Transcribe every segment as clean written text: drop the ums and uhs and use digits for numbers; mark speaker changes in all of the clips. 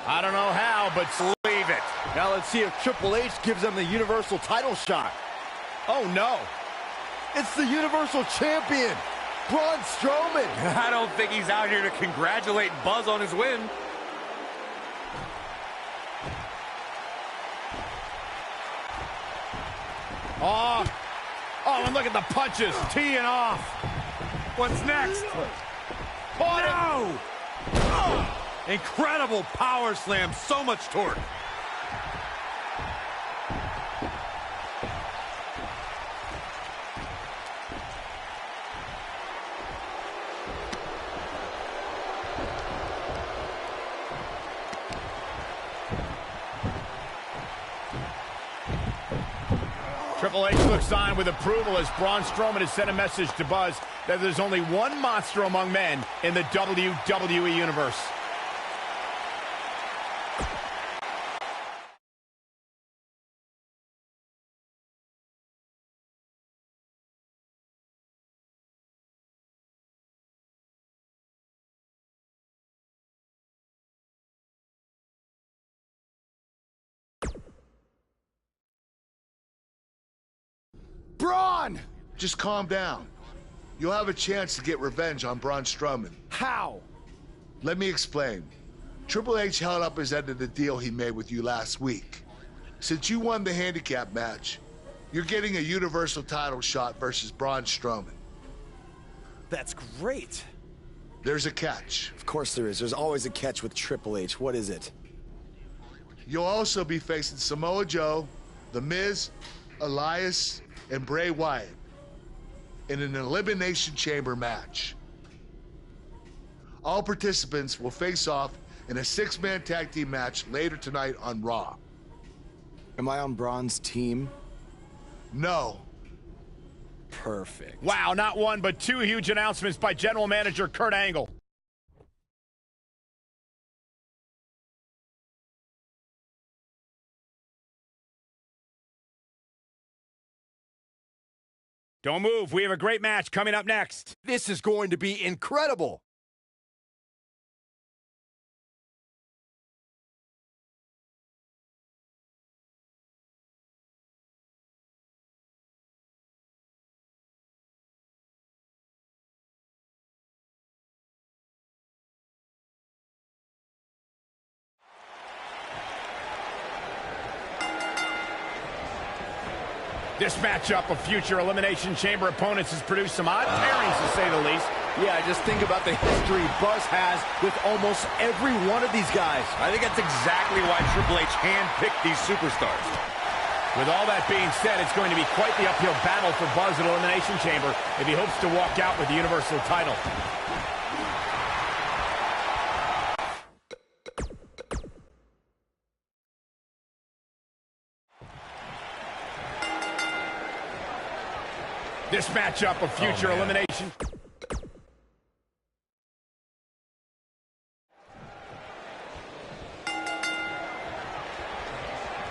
Speaker 1: I don't know how, but leave it.
Speaker 2: Now let's see if Triple H gives them the Universal title shot.
Speaker 1: Oh, no.
Speaker 2: It's the Universal Champion, Braun Strowman.
Speaker 1: I don't think he's out here to congratulate Buzz on his win. Oh, and look at the punches, teeing off. What's next? Oh, no! Oh, incredible power slam, so much torque. Triple H looks on with approval as Braun Strowman has sent a message to Buzz that there's only one monster among men in the WWE Universe.
Speaker 2: Braun!
Speaker 3: Just calm down. You'll have a chance to get revenge on Braun Strowman.
Speaker 2: How?
Speaker 3: Let me explain. Triple H held up his end of the deal he made with you last week. Since you won the handicap match, you're getting a Universal title shot versus Braun Strowman.
Speaker 2: That's great.
Speaker 3: There's a catch.
Speaker 2: Of course there is. There's always a catch with Triple H. What is it?
Speaker 3: You'll also be facing Samoa Joe, The Miz, Elias, and Bray Wyatt in an Elimination Chamber match. All participants will face off in a 6-man tag team match later tonight on Raw.
Speaker 2: Am I on Braun's team?
Speaker 3: No.
Speaker 2: Perfect.
Speaker 1: Wow, not one, but two huge announcements by General Manager Kurt Angle. Don't move. We have a great match coming up next.
Speaker 2: This is going to be incredible.
Speaker 1: This matchup of future Elimination Chamber opponents has produced some odd pairings, to say the least.
Speaker 2: Yeah, just think about the history Buzz has with almost every one of these guys.
Speaker 1: I think that's exactly why Triple H handpicked these superstars. With all that being said, it's going to be quite the uphill battle for Buzz at Elimination Chamber if he hopes to walk out with the Universal title. This matchup of future elimination.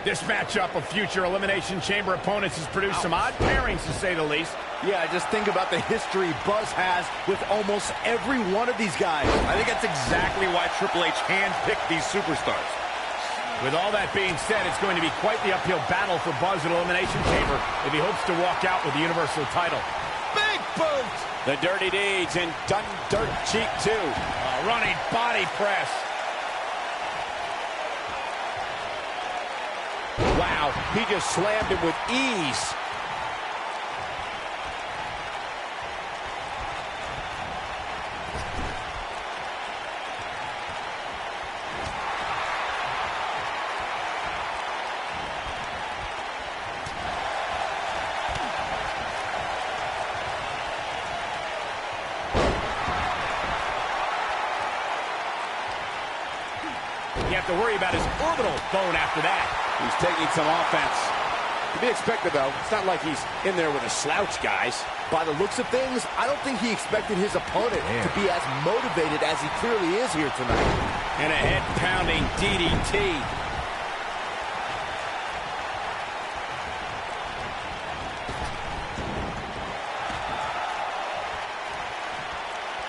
Speaker 1: This matchup of future Elimination Chamber opponents has produced some odd pairings, to say the least.
Speaker 2: Yeah, just think about the history Buzz has with almost every one of these guys.
Speaker 1: I think that's exactly why Triple H handpicked these superstars. With all that being said, it's going to be quite the uphill battle for Buzz at Elimination Chamber if he hopes to walk out with the Universal title.
Speaker 2: Big boot!
Speaker 4: The Dirty Deeds and done dirt cheap too.
Speaker 1: Running body press.
Speaker 4: Wow, he just slammed him with ease.
Speaker 1: You have to worry about his orbital bone after that.
Speaker 4: He's taking some offense. To be expected, though. It's not like he's in there with a slouch, guys.
Speaker 2: By the looks of things, I don't think he expected his opponent to be as motivated as he clearly is here tonight.
Speaker 1: And a head-pounding DDT.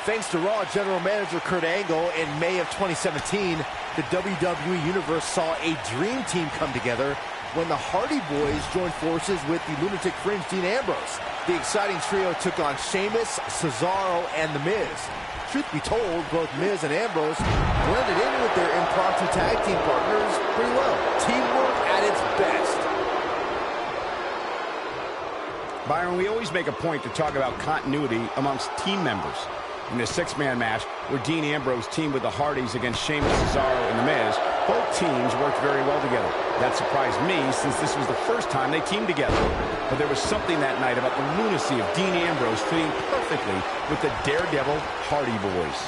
Speaker 2: Thanks to Raw General Manager Kurt Angle in May of 2017, the WWE Universe saw a dream team come together when the Hardy Boys joined forces with the Lunatic Fringe Dean Ambrose. The exciting trio took on Sheamus, Cesaro, and The Miz. Truth be told, both Miz and Ambrose blended in with their impromptu tag team partners pretty well. Teamwork at its best.
Speaker 5: Byron, we always make a point to talk about continuity amongst team members. In the six-man match, where Dean Ambrose teamed with the Hardys against Sheamus, Cesaro, and The Miz, both teams worked very well together. That surprised me, since this was the first time they teamed together. But there was something that night about the lunacy of Dean Ambrose fitting perfectly with the Daredevil Hardy Boys.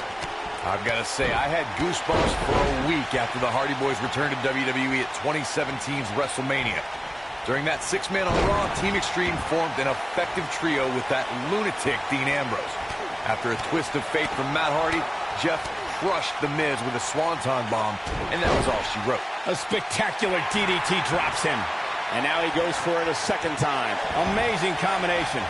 Speaker 1: I've got to say, I had goosebumps for a week after the Hardy Boys returned to WWE at 2017's WrestleMania. During that six-man on Raw, Team Extreme formed an effective trio with that lunatic Dean Ambrose. After a twist of fate from Matt Hardy, Jeff crushed The Miz with a swanton bomb, and that was all she wrote.
Speaker 5: A spectacular DDT drops him.
Speaker 4: And now he goes for it a second time.
Speaker 5: Amazing combination.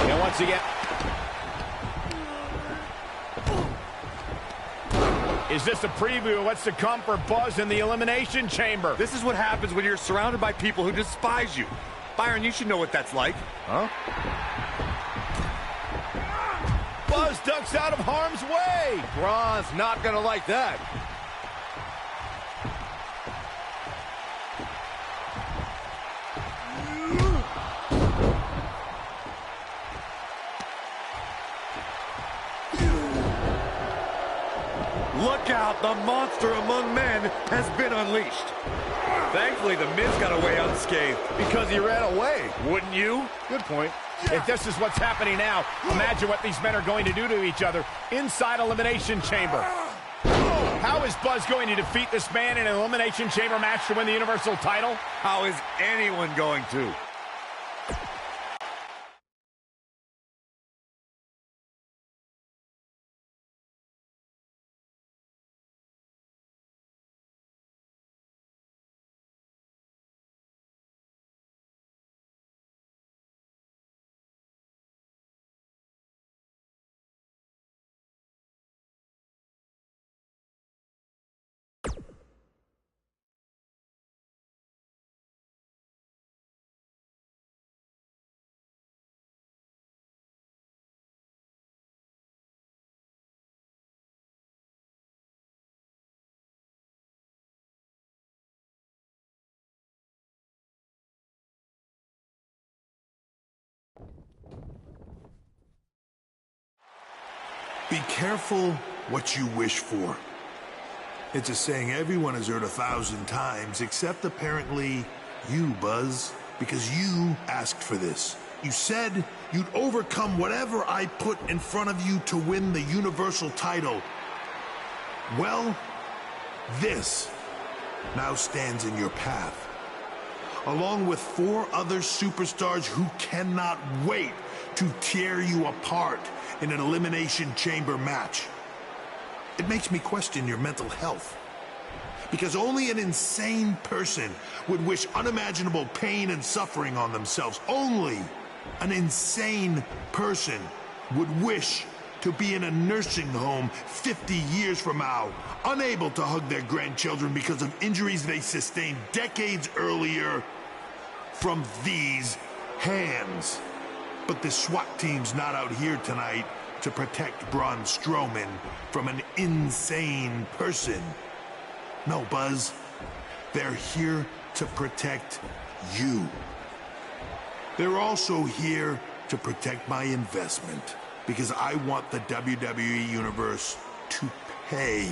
Speaker 5: And once again... Is this a preview of what's to come for Buzz in the Elimination Chamber?
Speaker 1: This is what happens when you're surrounded by people who despise you. Byron, you should know what that's like.
Speaker 2: Huh?
Speaker 5: Buzz ducks out of harm's way.
Speaker 2: Braun's not gonna like that.
Speaker 1: Look out, the monster among men has been unleashed. Thankfully, The Miz got away unscathed.
Speaker 2: Because he ran away.
Speaker 1: Wouldn't you?
Speaker 2: Good point.
Speaker 5: If this is what's happening now, imagine what these men are going to do to each other inside Elimination Chamber. How is Buzz going to defeat this man in an Elimination Chamber match to win the Universal title?
Speaker 1: How is anyone going to?
Speaker 6: Be careful what you wish for. It's a saying everyone has heard 1,000 times, except apparently you, Buzz, because you asked for this. You said you'd overcome whatever I put in front of you to win the Universal title. Well, this now stands in your path, along with 4 other superstars who cannot wait to tear you apart in an Elimination Chamber match. It makes me question your mental health, because only an insane person would wish unimaginable pain and suffering on themselves. Only an insane person would wish to be in a nursing home 50 years from now, unable to hug their grandchildren because of injuries they sustained decades earlier from these hands. But the SWAT team's not out here tonight to protect Braun Strowman from an insane person. No, Buzz. They're here to protect you. They're also here to protect my investment, because I want the WWE Universe to pay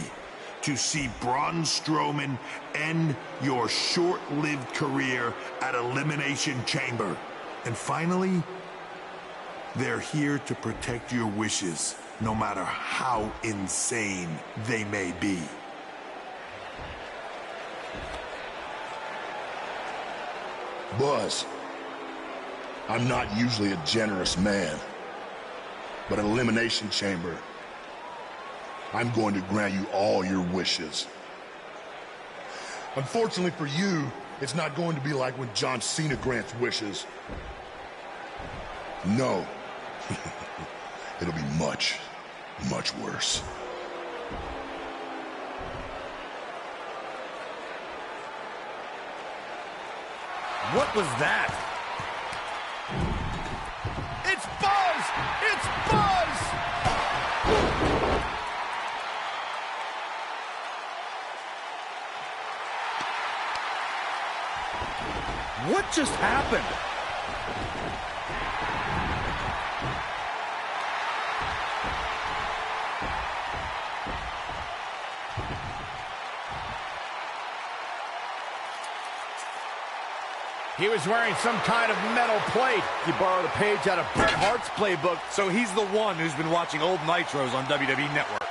Speaker 6: to see Braun Strowman end your short-lived career at Elimination Chamber. And finally, they're here to protect your wishes, no matter how insane they may be.
Speaker 7: Buzz, I'm not usually a generous man, but at Elimination Chamber, I'm going to grant you all your wishes. Unfortunately for you, it's not going to be like when John Cena grants wishes. No. it'll be much, much worse.
Speaker 1: What was that? It's Buzz! It's Buzz! What just happened?
Speaker 5: He was wearing some kind of metal plate.
Speaker 2: He borrowed a page out of Bret Hart's playbook.
Speaker 1: So he's the one who's been watching old Nitros on WWE Network.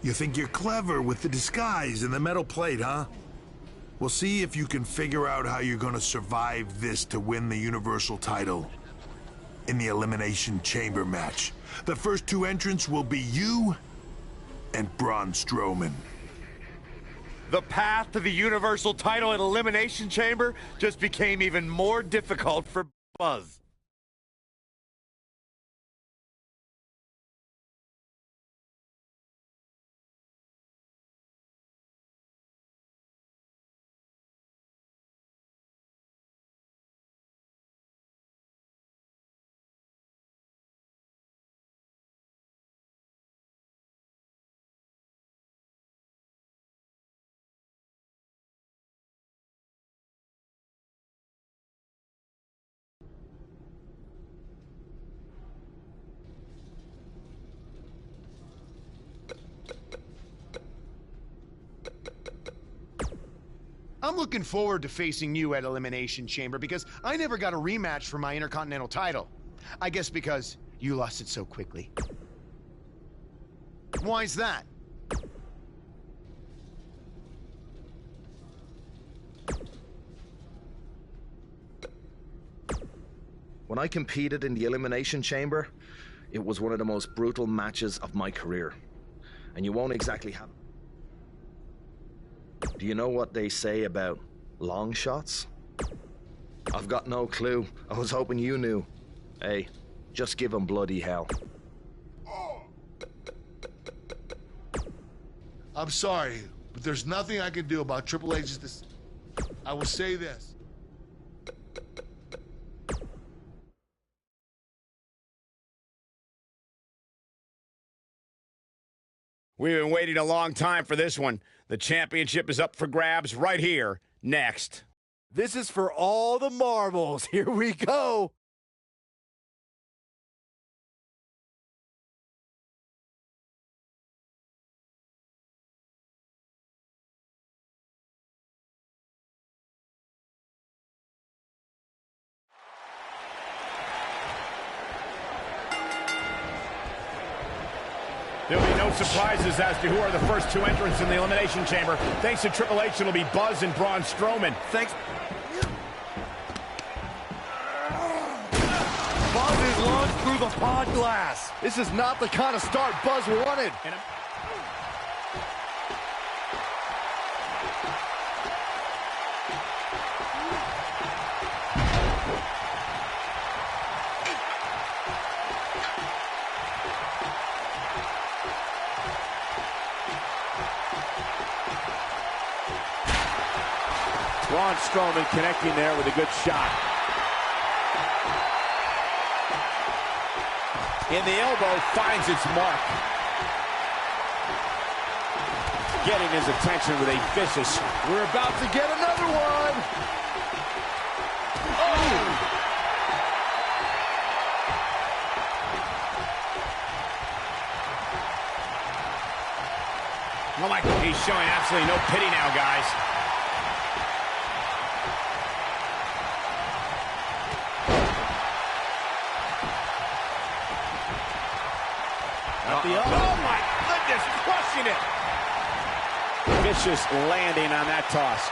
Speaker 6: You think you're clever with the disguise and the metal plate, huh? We'll see if you can figure out how you're gonna survive this to win the Universal title in the Elimination Chamber match. The first two entrants will be you and Braun Strowman.
Speaker 1: The path to the Universal title at Elimination Chamber just became even more difficult for Buzz.
Speaker 8: I'm looking forward to facing you at Elimination Chamber because I never got a rematch for my Intercontinental title. I guess because you lost it so quickly. Why's that?
Speaker 9: When I competed in the Elimination Chamber, it was one of the most brutal matches of my career. And you won't exactly have... Do you know what they say about long shots? I've got no clue. I was hoping you knew. Hey, just give them bloody hell.
Speaker 3: I'm sorry, but there's nothing I can do about Triple H's I will say this.
Speaker 5: We've been waiting a long time for this one. The championship is up for grabs right here, next.
Speaker 2: This is for all the marbles. Here we go.
Speaker 5: There'll be no surprises as to who are the first two entrants in the Elimination Chamber. Thanks to Triple H, it'll be Buzz and Braun Strowman.
Speaker 1: Thanks. Buzz is launched through the pod glass.
Speaker 2: This is not the kind of start Buzz wanted.
Speaker 4: Braun Strowman connecting there with a good shot. And the elbow finds its mark. Getting his attention with a vicious...
Speaker 2: We're about to get another one.
Speaker 5: Oh my God, he's showing absolutely no pity now, guys.
Speaker 4: Oh, my goodness, crushing it. Vicious landing on that toss.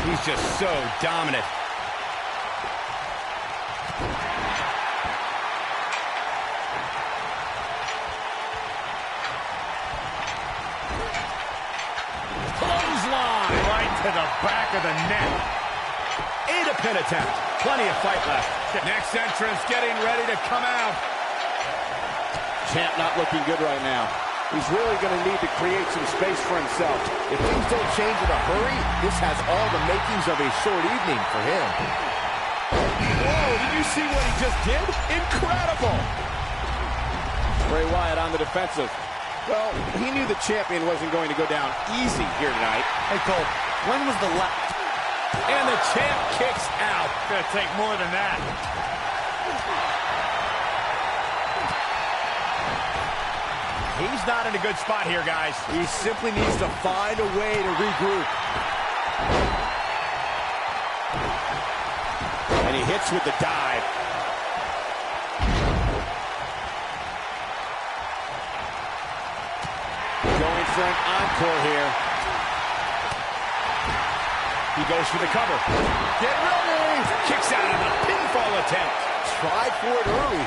Speaker 5: He's just so dominant.
Speaker 1: Clothesline right to the back of the neck.
Speaker 5: And a pin attempt. Plenty of fight left.
Speaker 1: Next entrance getting ready to come out.
Speaker 4: Champ not looking good right now. He's really going to need to create some space for himself.
Speaker 2: If things don't change in a hurry, this has all the makings of a short evening for him.
Speaker 4: Whoa, did you see what he just did? Incredible! Bray Wyatt on the defensive. Well, he knew the champion wasn't going to go down easy here tonight.
Speaker 1: Hey, Cole, when was the last?
Speaker 5: And the champ kicks out.
Speaker 1: Gonna take more than that.
Speaker 5: He's not in a good spot here, guys.
Speaker 2: He simply needs to find a way to regroup.
Speaker 4: And he hits with the dive. Going for an encore here.
Speaker 5: He goes for the cover.
Speaker 2: Get ready!
Speaker 5: Kicks out on the pinfall attempt.
Speaker 2: Tried for it early.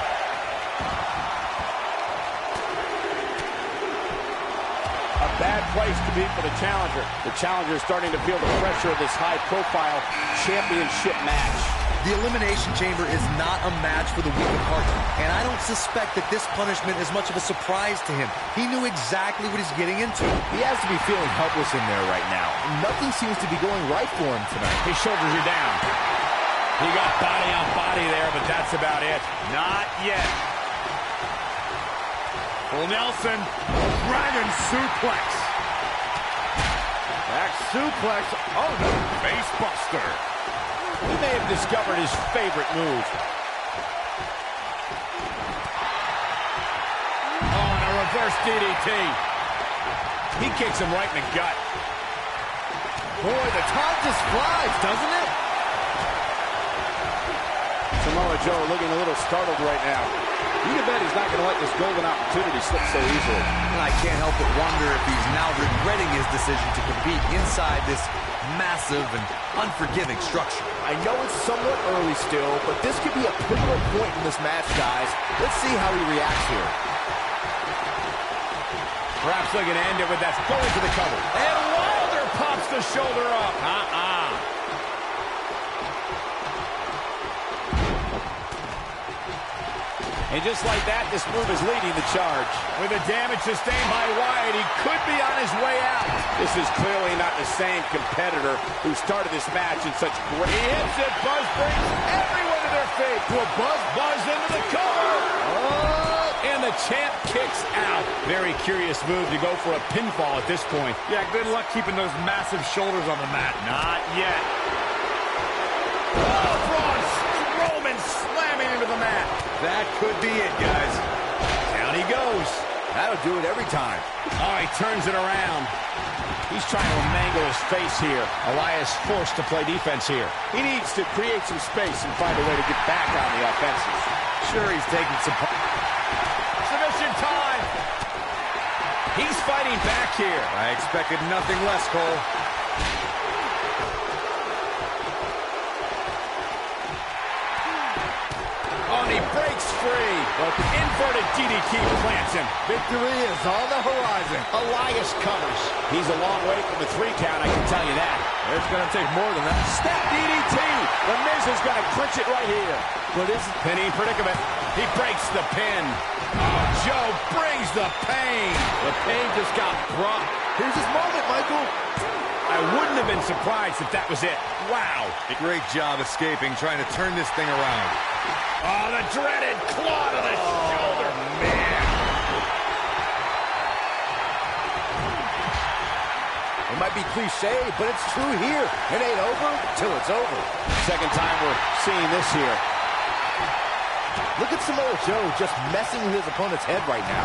Speaker 4: A bad place to be for the challenger. The challenger is starting to feel the pressure of this high-profile championship match.
Speaker 10: The Elimination Chamber is not a match for the weak of heart, and I don't suspect that this punishment is much of a surprise to him. He knew exactly what he's getting into.
Speaker 2: He has to be feeling helpless in there right now. Nothing seems to be going right for him tonight.
Speaker 5: His shoulders are down. He got body on body there, but that's about it.
Speaker 1: Not yet. Full Nelson. Dragon suplex. Back suplex. Oh, no. Face buster.
Speaker 4: He may have discovered his favorite move.
Speaker 5: Oh, and a reverse DDT. He kicks him right in the gut.
Speaker 2: Boy, the time just flies, doesn't it?
Speaker 4: Samoa Joe looking a little startled right now. You can bet he's not going to let this golden opportunity slip so easily.
Speaker 10: I can't help but wonder if he's now regretting his decision to compete inside this massive and unforgiving structure.
Speaker 2: I know it's somewhat early still, but this could be a pivotal point in this match, guys. Let's see how he reacts here.
Speaker 5: Perhaps looking to end it with that. Going for the cover.
Speaker 1: And Wilder pops the shoulder up.
Speaker 4: And just like that, this move is leading the charge.
Speaker 1: With the damage sustained by Wyatt, he could be on his way out.
Speaker 4: This is clearly not the same competitor who started this match in such great...
Speaker 1: He hits it. Buzz brings everyone to their feet. Will Buzz into the cover.
Speaker 5: Oh, and the champ kicks out. Very curious move to go for a pinfall at this point.
Speaker 1: Yeah, good luck keeping those massive shoulders on the mat. Not yet. Oh, Braun Strowman slamming into the mat.
Speaker 10: That could be it, guys.
Speaker 5: Down he goes.
Speaker 2: That'll do it every time.
Speaker 5: Oh, he turns it around. He's trying to mangle his face here. Elias forced to play defense here.
Speaker 4: He needs to create some space and find a way to get back on the offensive.
Speaker 10: Sure, he's taking some...
Speaker 1: Submission time.
Speaker 5: He's fighting back here.
Speaker 10: I expected nothing less, Cole.
Speaker 5: Oh, and he breaks free. But the inverted DDT plants him.
Speaker 2: Victory is on the horizon.
Speaker 5: Elias covers.
Speaker 4: He's a long way from the 3 count, I can tell you that.
Speaker 2: It's going to take more than that.
Speaker 4: Step DDT. The Miz is going to clinch it right here.
Speaker 2: But is
Speaker 5: Pinning predicament. He breaks the pin. Oh, Joe brings the pain.
Speaker 2: the pain just got brought? Here's his moment, Michael.
Speaker 5: I wouldn't have been surprised if that was it. Wow.
Speaker 10: Great job escaping, trying to turn this thing around.
Speaker 1: Oh, the dreaded claw to the shoulder, man.
Speaker 2: It might be cliche, but it's true here. It ain't over till it's over.
Speaker 4: Second time we're seeing this here.
Speaker 2: Look at Samoa Joe just messing with his opponent's head right now.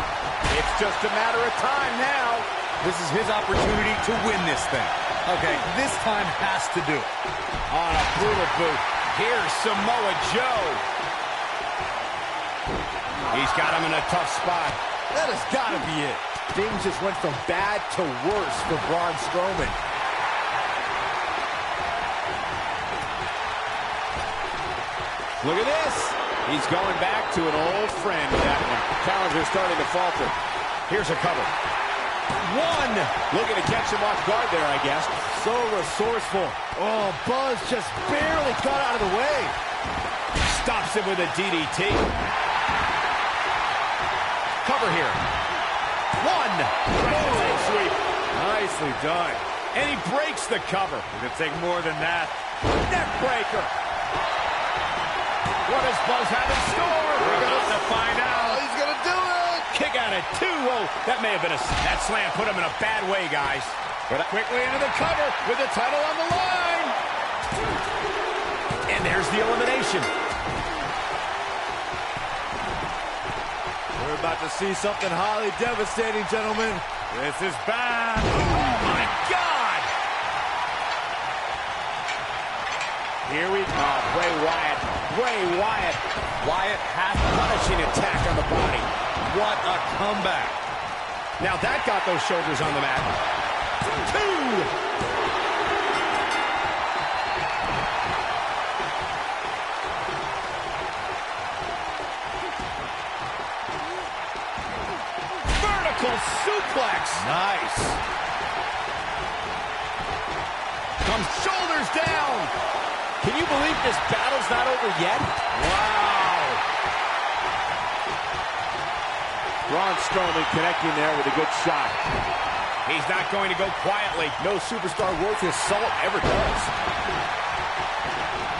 Speaker 4: It's just a matter of time now.
Speaker 10: This is his opportunity to win this thing. Okay, this time has to do it.
Speaker 4: On a brutal boot. Here's Samoa Joe. He's got him in a tough spot.
Speaker 2: That has got to be it. Things just went from bad to worse for Braun Strowman.
Speaker 4: Look at this. He's going back to an old friend with that one. Challenger's starting to falter. Here's a cover. One. Looking to catch him off guard there, I guess.
Speaker 2: So resourceful. Oh, Buzz just barely got out of the way.
Speaker 4: Stops him with a DDT. Cover here. One. Right sweep.
Speaker 1: Nicely done.
Speaker 4: And he breaks the cover.
Speaker 1: It could take more than that.
Speaker 4: Neck breaker. What does Buzz have in store?
Speaker 1: We're about to find out.
Speaker 2: Oh, he's going to do it.
Speaker 4: Kick out at 2. Oh, that may have been that slam put him in a bad way, guys. But quickly into the cover with the title on the line. And there's the elimination.
Speaker 1: We're about to see something highly devastating, gentlemen. This is bad. Oh, my God.
Speaker 4: Here we go. Bray Wyatt. Bray Wyatt. Wyatt has a punishing attack on the body.
Speaker 10: What a comeback.
Speaker 4: Now that got those shoulders on the mat. 2. Suplex.
Speaker 1: Nice.
Speaker 4: Comes shoulders down. Can you believe this battle's not over yet?
Speaker 1: Wow.
Speaker 4: Braun Strowman connecting there with a good shot. He's not going to go quietly.
Speaker 2: No superstar worth his salt ever does.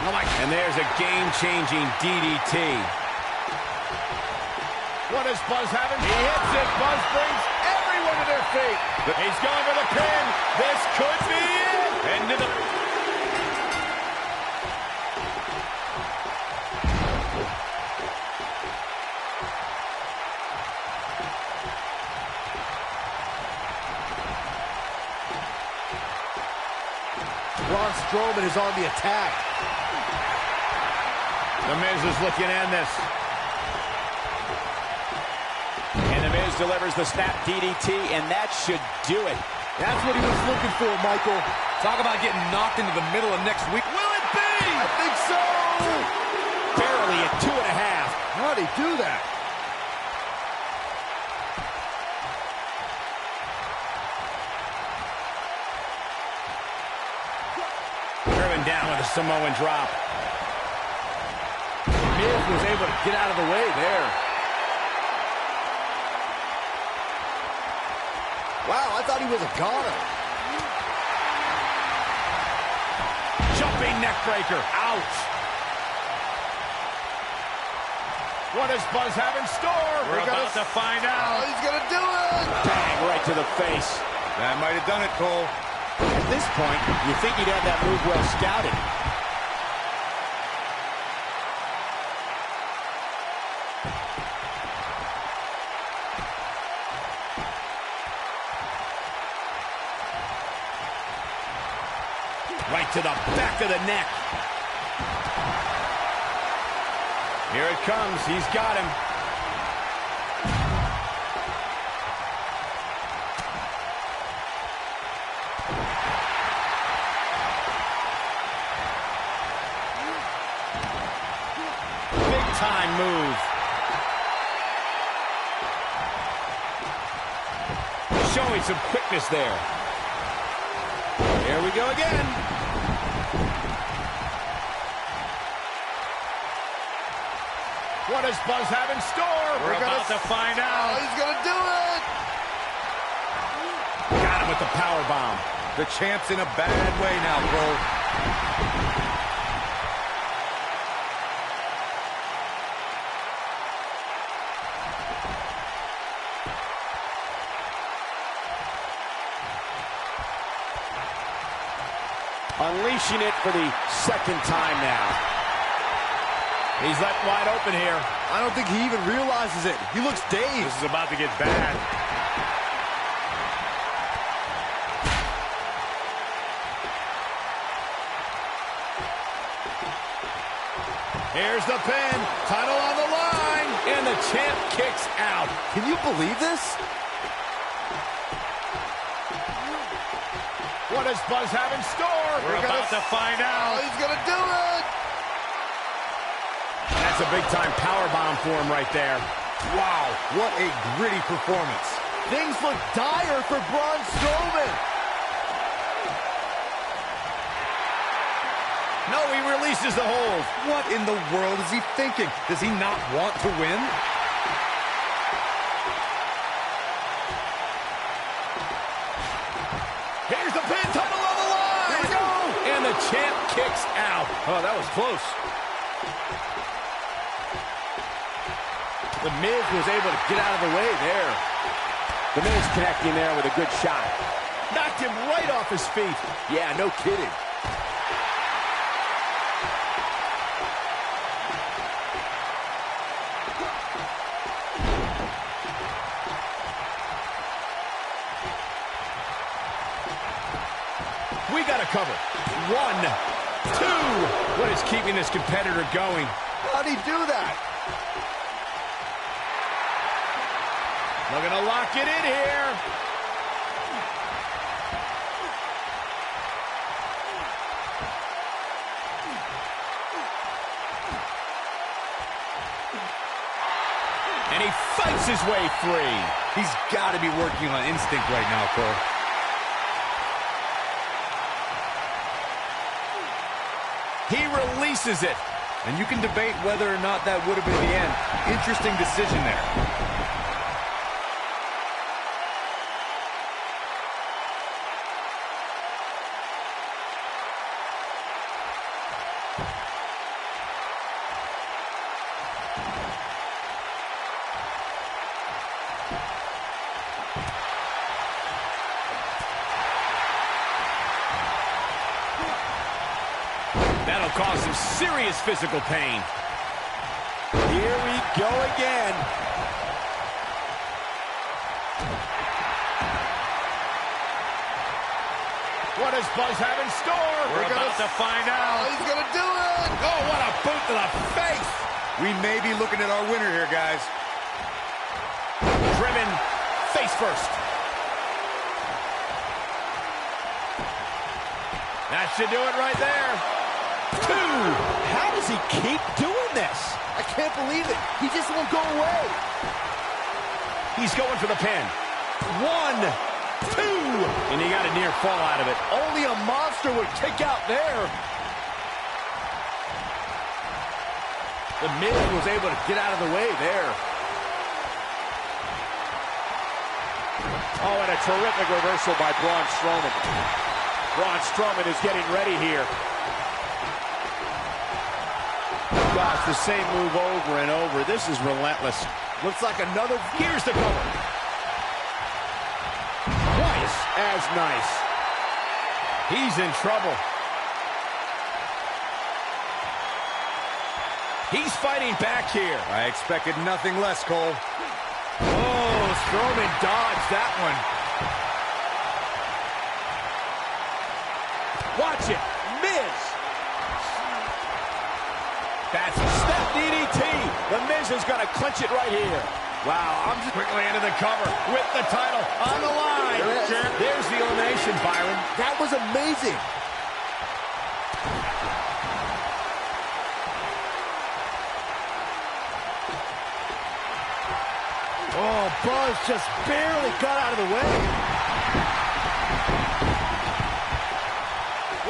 Speaker 4: Oh my. And there's a game-changing DDT. What does Buzz have? He hits it. Buzz brings everyone to their feet. He's going for the pin. This could be it. Into the...
Speaker 2: Braun Strowman is on the attack.
Speaker 4: The Miz is looking to end this. Delivers the snap DDT, and that should do it.
Speaker 2: That's what he was looking for, Michael.
Speaker 10: Talk about getting knocked into the middle of next week.
Speaker 4: Will it be?
Speaker 2: I think so.
Speaker 4: Barely at 2.5.
Speaker 2: How'd he do that?
Speaker 4: Driven down with a Samoan drop.
Speaker 2: Miz was able to get out of the way there. Wow, I thought he was a goner.
Speaker 4: Jumping neck breaker. Ouch. What does Buzz have in store?
Speaker 1: We're about to find out.
Speaker 2: Oh, he's going to do it.
Speaker 4: Bang, right to the face.
Speaker 10: That might have done it, Cole.
Speaker 4: At this point, you think he'd have that move well scouted. Right to the back of the neck. Here it comes. He's got him. Big time move. Showing some quickness there. Here we go again. What does Buzz have in store?
Speaker 1: We're about to find out.
Speaker 2: Oh, he's going to do it.
Speaker 4: Got him with the power bomb.
Speaker 10: The champ's in a bad way now, Cole.
Speaker 4: Unleashing it for the second time now. He's left wide open here.
Speaker 2: I don't think he even realizes it. He looks dazed.
Speaker 1: This is about to get bad. Here's the pin. Title on the line.
Speaker 4: And the champ kicks out.
Speaker 2: Can you believe this?
Speaker 1: What does Buzz have in store? We're about to find out.
Speaker 2: He's gonna do it.
Speaker 5: That's a big-time powerbomb for him right there.
Speaker 10: Wow, what a gritty performance.
Speaker 2: Things look dire for Braun Strowman.
Speaker 1: No, he releases the hold.
Speaker 10: What in the world is he thinking? Does he not want to win?
Speaker 1: Here's the pin, title on the line.
Speaker 4: Here we go. And the champ kicks out.
Speaker 1: Oh, that was close.
Speaker 2: The Miz was able to get out of the way there.
Speaker 5: The Miz connecting there with a good shot.
Speaker 1: Knocked him right off his feet.
Speaker 2: Yeah, no kidding.
Speaker 1: We got to cover. 1, 2.
Speaker 5: What is keeping this competitor going?
Speaker 2: How'd he do that?
Speaker 1: Looking to lock it in here. And he fights his way free.
Speaker 10: He's got to be working on instinct right now, Cole.
Speaker 1: He releases it.
Speaker 10: And you can debate whether or not that would have been the end. Interesting decision there.
Speaker 1: That'll cause some serious physical pain.
Speaker 4: Here we go again.
Speaker 1: What does Buzz have in store? We're about to find out.
Speaker 2: He's gonna do it.
Speaker 1: Oh, what a boot to the face.
Speaker 10: We may be looking at our winner here, guys.
Speaker 1: Driven face first. That should do it right there. 2.
Speaker 2: How does he keep doing this? I can't believe it. He just won't go away.
Speaker 1: He's going for the pin. 1, 2.
Speaker 5: And he got a near fall out of it.
Speaker 2: Only a monster would kick out there. The Miz was able to get out of the way there.
Speaker 4: Oh, and a terrific reversal by Braun Strowman. Braun Strowman is getting ready here.
Speaker 1: Gosh, the same move over and over. This is relentless.
Speaker 2: Looks like another.
Speaker 1: Here's the cover. Twice as nice. He's in trouble. He's fighting back here.
Speaker 10: I expected nothing less, Cole.
Speaker 1: Oh, Strowman dodged that one. Watch it. Miz. That's a step DDT. The Miz is going to clinch it right here. Wow, I'm just quickly into the cover with the title on the line. There's the elimination, Byron.
Speaker 2: That was amazing. Oh, Buzz just barely got out of the way.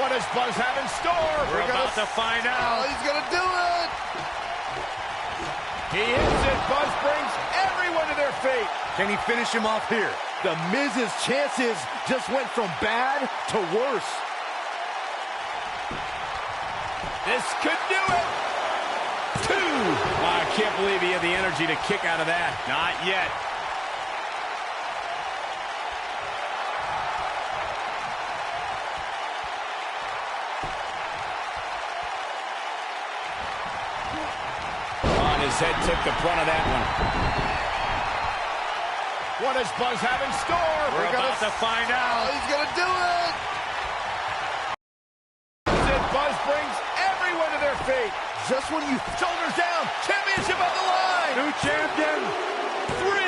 Speaker 1: What does Buzz have in store? We're about to find out.
Speaker 2: He's gonna do it.
Speaker 1: He hits it. Buzz brings everyone to their feet.
Speaker 10: Can he finish him off here?
Speaker 2: The Miz's chances just went from bad to worse.
Speaker 1: This could do it. 2.
Speaker 5: I can't believe he had the energy to kick out of that.
Speaker 1: Not yet.
Speaker 5: On his head took the brunt of that one.
Speaker 1: What does Buzz have in store? We're about to find out.
Speaker 2: He's gonna do it.
Speaker 1: Buzz brings everyone to their feet.
Speaker 2: just when you...
Speaker 1: Shoulders down, championship on the line. New champion, 3.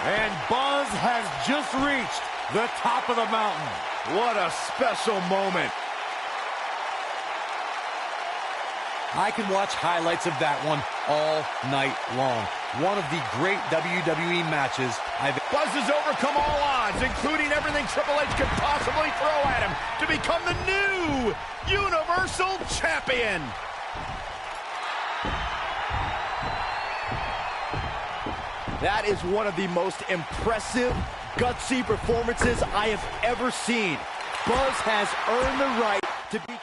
Speaker 1: And Buzz has just reached the top of the mountain. What a special moment.
Speaker 10: I can watch highlights of that one all night long. One of the great WWE matches
Speaker 1: Buzz has overcome all odds, including everything Triple H could possibly throw at him, to become the new Universal Champion.
Speaker 2: That is one of the most impressive, gutsy performances I have ever seen. Buzz has earned the right to be...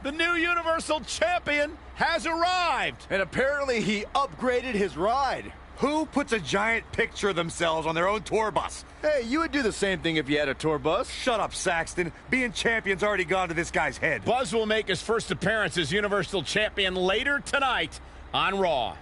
Speaker 1: The new Universal Champion has arrived.
Speaker 2: And apparently he upgraded his ride.
Speaker 1: Who puts a giant picture of themselves on their own tour bus?
Speaker 2: Hey, you would do the same thing if you had a tour bus.
Speaker 1: Shut up, Saxton. Being champion's already gone to this guy's head.
Speaker 4: Buzz will make his first appearance as Universal Champion later tonight on Raw.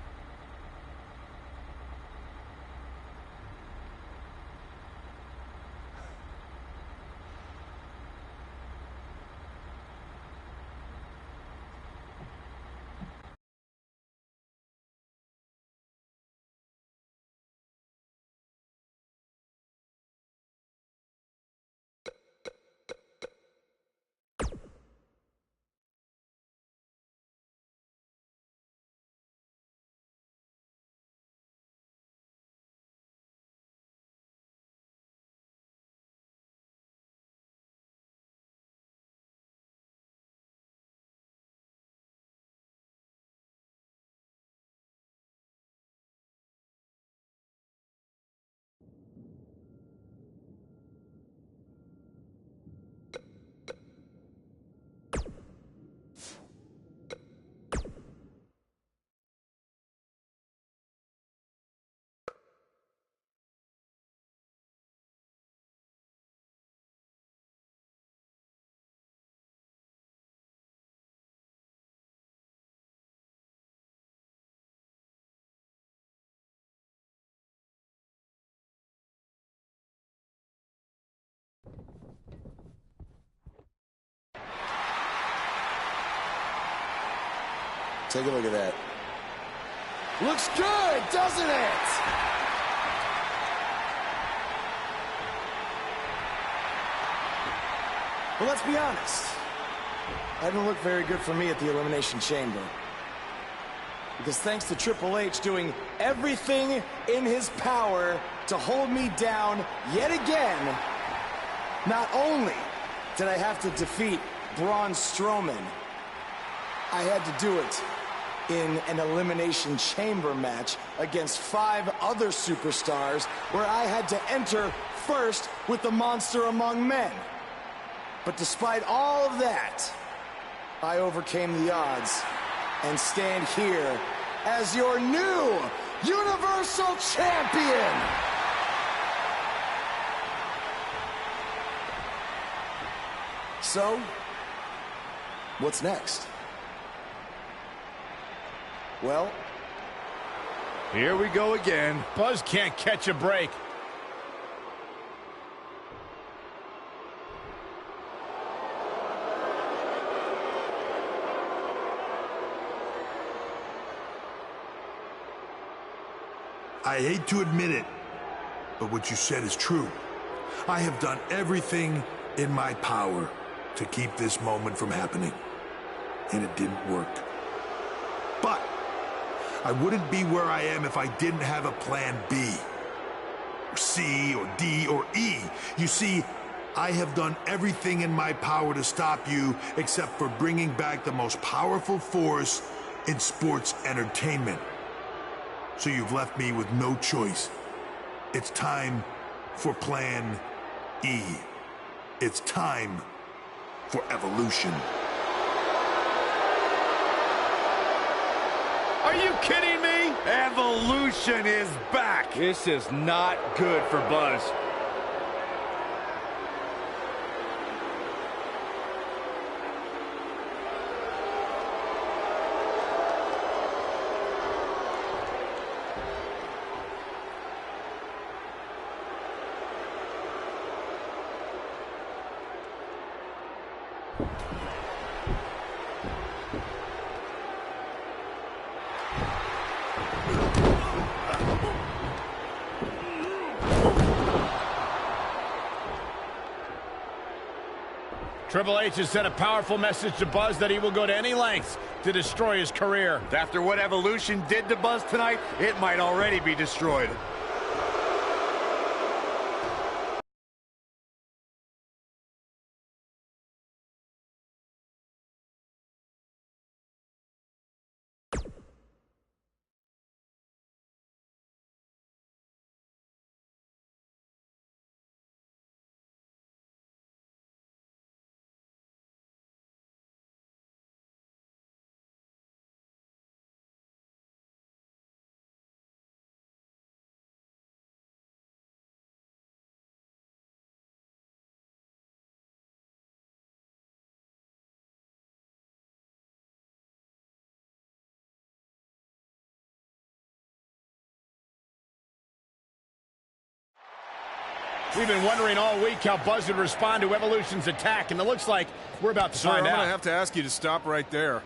Speaker 11: Take a look at that. Looks good, doesn't it? Well, let's be honest. That didn't look very good for me at the Elimination Chamber. Because thanks to Triple H doing everything in his power to hold me down yet again, not only did I have to defeat Braun Strowman, I had to do it in an Elimination Chamber match against 5 other superstars where I had to enter first with the monster among men. But despite all of that, I overcame the odds and stand here as your new Universal Champion. So, what's next? Well,
Speaker 1: here we go again.
Speaker 4: Buzz can't catch a break.
Speaker 6: I hate to admit it, but what you said is true. I have done everything in my power to keep this moment from happening, and it didn't work. But I wouldn't be where I am if I didn't have a plan B, or C, or D, or E. You see, I have done everything in my power to stop you except for bringing back the most powerful force in sports entertainment. So you've left me with no choice. It's time for Plan E. It's time for evolution.
Speaker 1: Are you kidding me? Evolution is back.
Speaker 5: This is not good for Buzz.
Speaker 1: Triple H has sent a powerful message to Buzz that he will go to any lengths to destroy his career. After what Evolution did to Buzz tonight, it might already be destroyed. We've been wondering all week how Buzz would respond to Evolution's attack, and it looks like we're about to find out.
Speaker 12: I'm going to have to ask you to stop right there.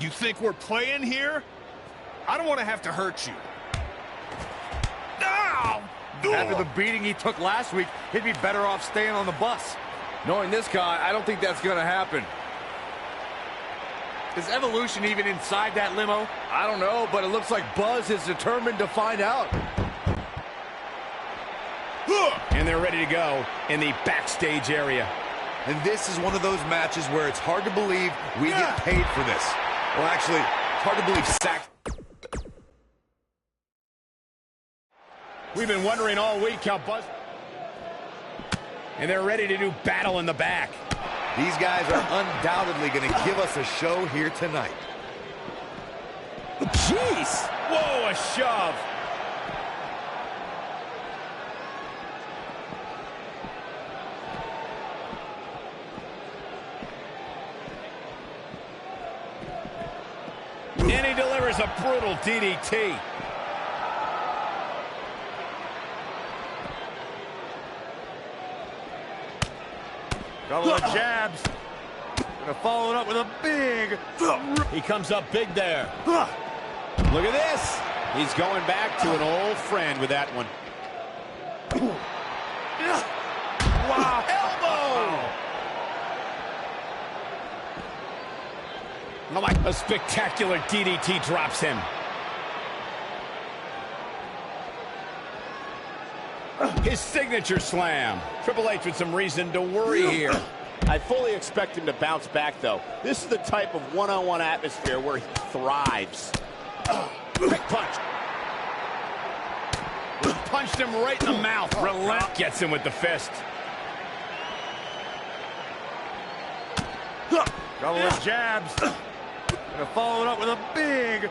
Speaker 12: You think we're playing here? I don't want to have to hurt you. Ow!
Speaker 1: After the beating he took last week, he'd be better off staying on the bus.
Speaker 5: Knowing this guy, I don't think that's going to happen.
Speaker 1: Is Evolution even inside that limo?
Speaker 2: I don't know, but it looks like Buzz is determined to find out.
Speaker 5: And they're ready to go in the backstage area.
Speaker 10: And this is one of those matches where it's hard to believe we get paid for this. Well, actually, it's hard to believe sack.
Speaker 1: We've been wondering all week how Buzz...
Speaker 5: And they're ready to do battle in the back.
Speaker 10: These guys are undoubtedly going to give us a show here tonight.
Speaker 5: Jeez!
Speaker 1: Whoa, a shove! And he delivers a brutal DDT. Couple of jabs. Gonna follow it up with a big... He comes up big there.
Speaker 5: Look at this. He's going back to an old friend with that one.
Speaker 1: Wow. Elbow!
Speaker 5: Oh my, a spectacular DDT drops him. His signature slam. Triple H with some reason to worry here. I fully expect him to bounce back, though. This is the type of one-on-one atmosphere where he thrives.
Speaker 1: Quick punch. Punched him right in the mouth.
Speaker 5: Relent gets him with the fist.
Speaker 1: Couple of jabs. Gonna follow it up with a big...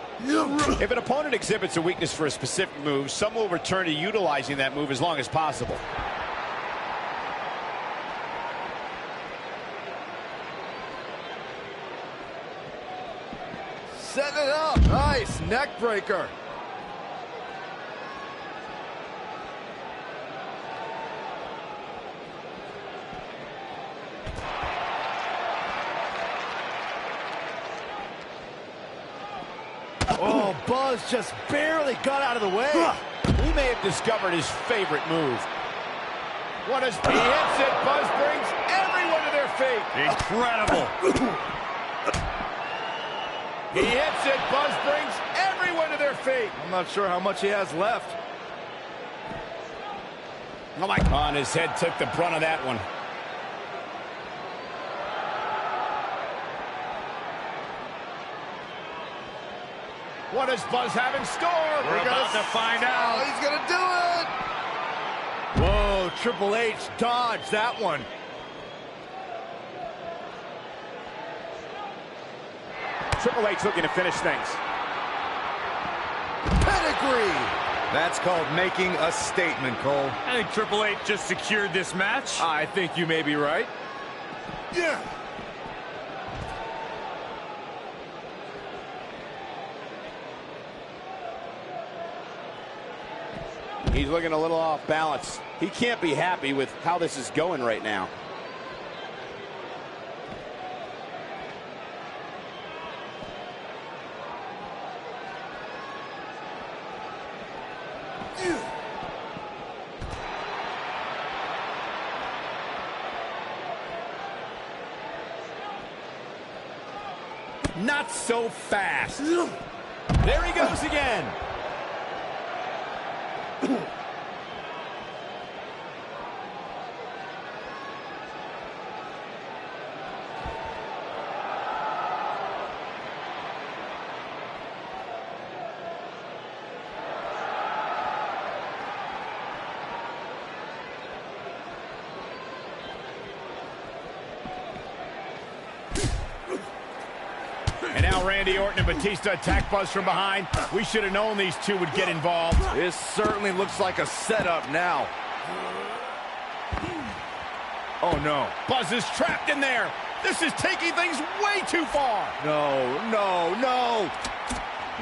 Speaker 5: If an opponent exhibits a weakness for a specific move, some will return to utilizing that move as long as possible.
Speaker 2: Setting it up. Nice neck breaker. Oh, Buzz just barely got out of the way.
Speaker 5: He may have discovered his favorite move.
Speaker 1: What is... He hits it. Buzz brings everyone to their feet. Incredible. He hits it. Buzz brings everyone to their feet.
Speaker 2: I'm not sure how much he has left.
Speaker 5: Oh my... On his head took the brunt of that one.
Speaker 1: What does Buzz have in store? We're about to find out.
Speaker 2: He's going to do it. Whoa, Triple H dodged that one.
Speaker 5: Triple H looking to finish things.
Speaker 2: pedigree.
Speaker 10: That's called making a statement, Cole.
Speaker 1: I think Triple H just secured this match.
Speaker 4: I think you may be right.
Speaker 6: Yeah.
Speaker 4: He's looking a little off balance. He can't be happy with how this is going right now. Not so fast. There he goes again.
Speaker 5: And now Randy Orton and Batista attack Buzz from behind. We should have known these two would get involved.
Speaker 2: This certainly looks like a setup now.
Speaker 5: Oh, no. Buzz is trapped in there. This is taking things way too far.
Speaker 2: No, no, no.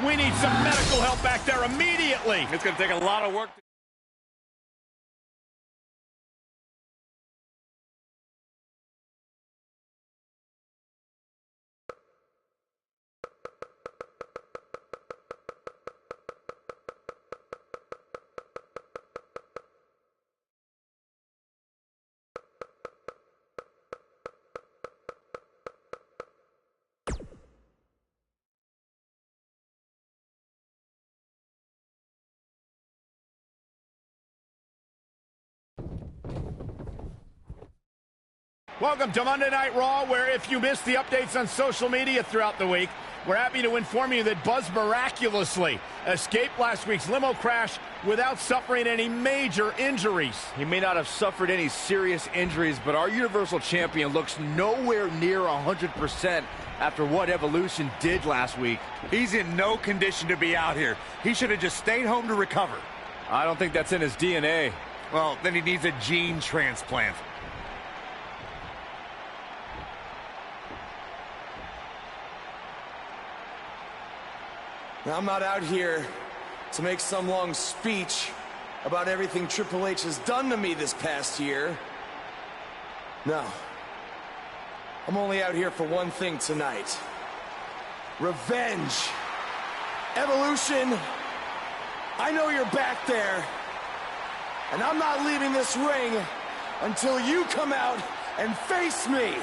Speaker 5: We need some medical help back there immediately.
Speaker 1: It's going to take a lot of work.
Speaker 5: Welcome to Monday Night Raw, where if you missed the updates on social media throughout the week, we're happy to inform you that Buzz miraculously escaped last week's limo crash without suffering any major injuries.
Speaker 2: He may not have suffered any serious injuries, but our Universal Champion looks nowhere near 100% after what Evolution did last week.
Speaker 10: He's in no condition to be out here. He should have just stayed home to recover.
Speaker 2: I don't think that's in his DNA.
Speaker 10: Well, then he needs a gene transplant.
Speaker 11: Now, I'm not out here to make some long speech about everything Triple H has done to me this past year. No. I'm only out here for one thing tonight. Revenge. Evolution, I know you're back there, and I'm not leaving this ring until you come out and face me.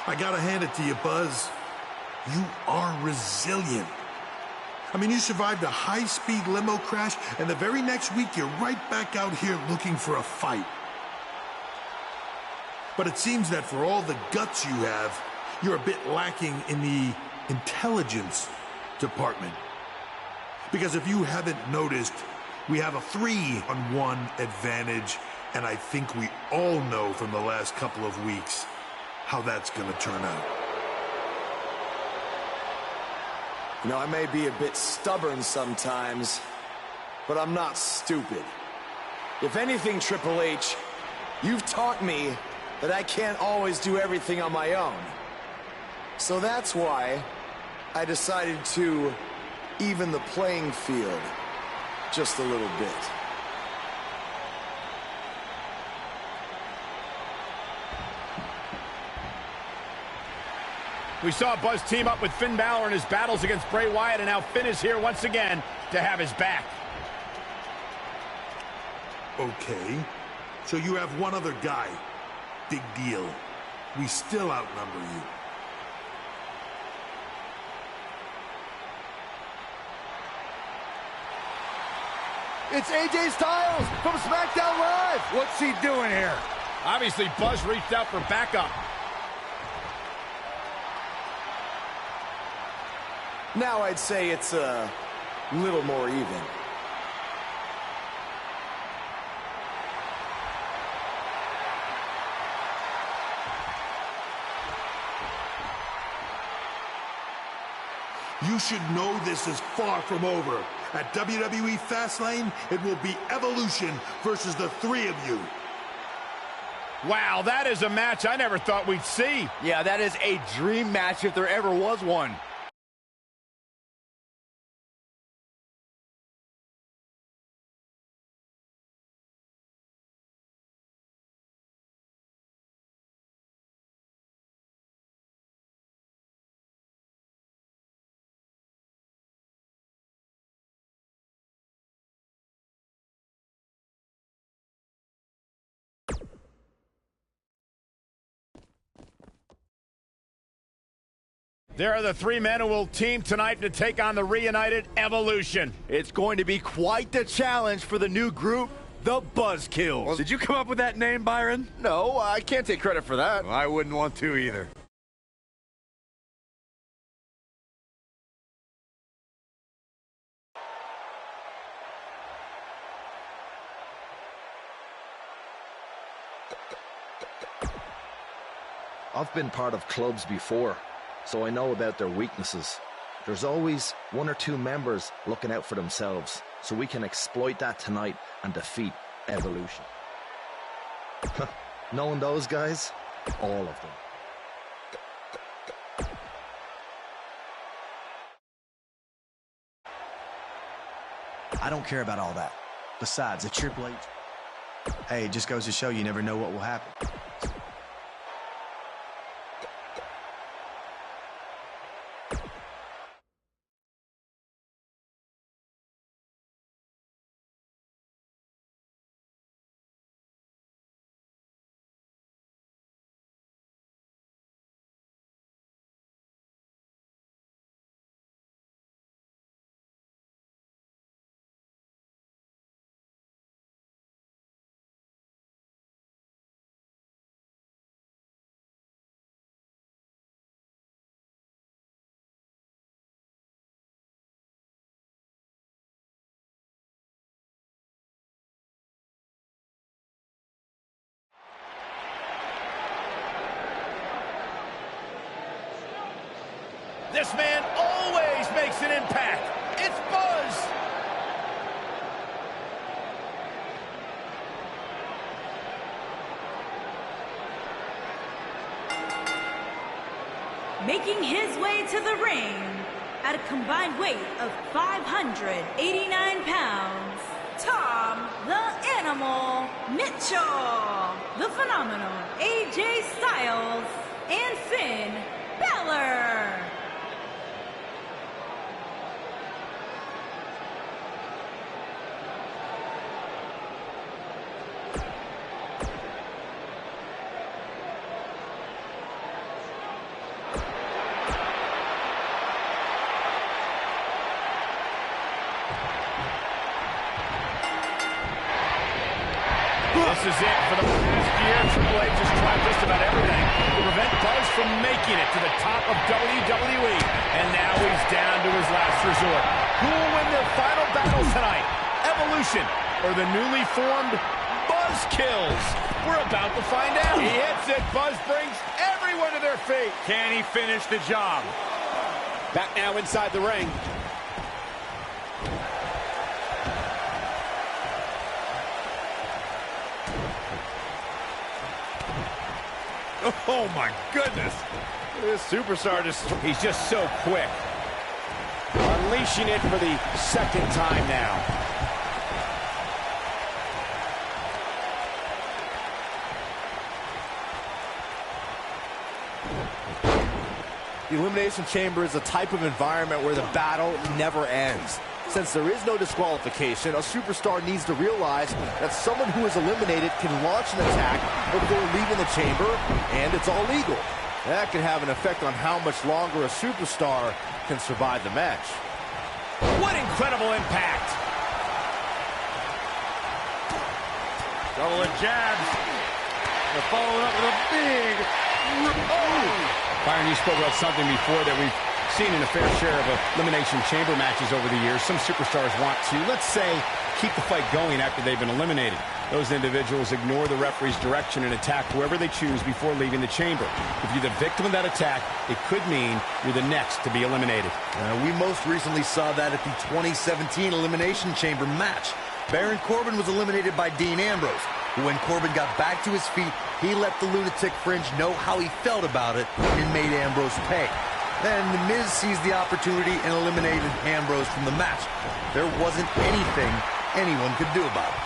Speaker 6: I gotta hand it to you, Buzz. You are resilient. I mean, you survived a high-speed limo crash, and the very next week, you're right back out here looking for a fight. But it seems that for all the guts you have, you're a bit lacking in the intelligence department. Because if you haven't noticed, we have a 3-on-1 advantage, and I think we all know from the last couple of weeks how that's gonna turn out.
Speaker 11: You know, I may be a bit stubborn sometimes, but I'm not stupid. If anything, Triple H, you've taught me that I can't always do everything on my own. So that's why I decided to even the playing field just a little bit.
Speaker 5: We saw Buzz team up with Finn Balor in his battles against Bray Wyatt, and now Finn is here once again to have his back.
Speaker 6: Okay, so you have one other guy. Big deal. We still outnumber you.
Speaker 2: It's AJ Styles from SmackDown Live.
Speaker 10: What's he doing here?
Speaker 5: Obviously, Buzz reached out for backup.
Speaker 11: Now I'd say it's a little more even.
Speaker 6: You should know this is far from over. At WWE Fastlane, it will be Evolution versus the three of you.
Speaker 1: Wow, that is a match I never thought we'd see.
Speaker 2: Yeah, that is a dream match if there ever was one.
Speaker 1: There are the three men who will team tonight to take on the reunited Evolution.
Speaker 2: It's going to be quite the challenge for the new group, the Buzzkills.
Speaker 10: Well, did you come up with that name, Byron?
Speaker 2: No, I can't take credit for that.
Speaker 10: Well, I wouldn't want to either.
Speaker 9: I've been part of clubs before, so I know about their weaknesses. There's always one or two members looking out for themselves, so we can exploit that tonight and defeat Evolution. Knowing those guys, all of them.
Speaker 10: I don't care about all that. Besides, a Triple H... Hey, it just goes to show you never know what will happen.
Speaker 1: This man always makes an impact. It's Buzz.
Speaker 13: Making his way to the ring at a combined weight of 589 pounds, Tom the Animal Mitchell, the phenomenal AJ Styles, and Finn Balor.
Speaker 1: This is it. For the past year, Triple H has tried just about everything to prevent Buzz from making it to the top of WWE. And now he's down to his last resort. Who will win their final battle tonight? Evolution or the newly formed Buzzkills? We're about to find out. He hits it. Buzz brings everyone to their feet. Can he finish the job?
Speaker 4: Back now inside the ring.
Speaker 1: Oh, my goodness.
Speaker 2: This superstar he's just so quick.
Speaker 4: Unleashing it for the second time now.
Speaker 2: The Elimination Chamber is a type of environment where the battle never ends. Since there is no disqualification, a superstar needs to realize that someone who is eliminated can launch an attack before leaving the chamber, and it's all legal. That can have an effect on how much longer a superstar can survive the match.
Speaker 1: What incredible impact! Double of jabs. They're following up with a big... Oh!
Speaker 5: Byron, you spoke about something before that we've Seen in a fair share of elimination chamber matches over the years, some superstars want to, let's say, keep the fight going after they've been eliminated. Those individuals ignore the referee's direction and attack whoever they choose before leaving the chamber. If you're the victim of that attack, it could mean you're the next to be eliminated.
Speaker 10: We most recently saw that at the 2017 Elimination Chamber match. Baron Corbin was eliminated by Dean Ambrose. But when Corbin got back to his feet, he let the Lunatic Fringe know how he felt about it and made Ambrose pay. Then The Miz seized the opportunity and eliminated Ambrose from the match. There wasn't anything anyone could do about it.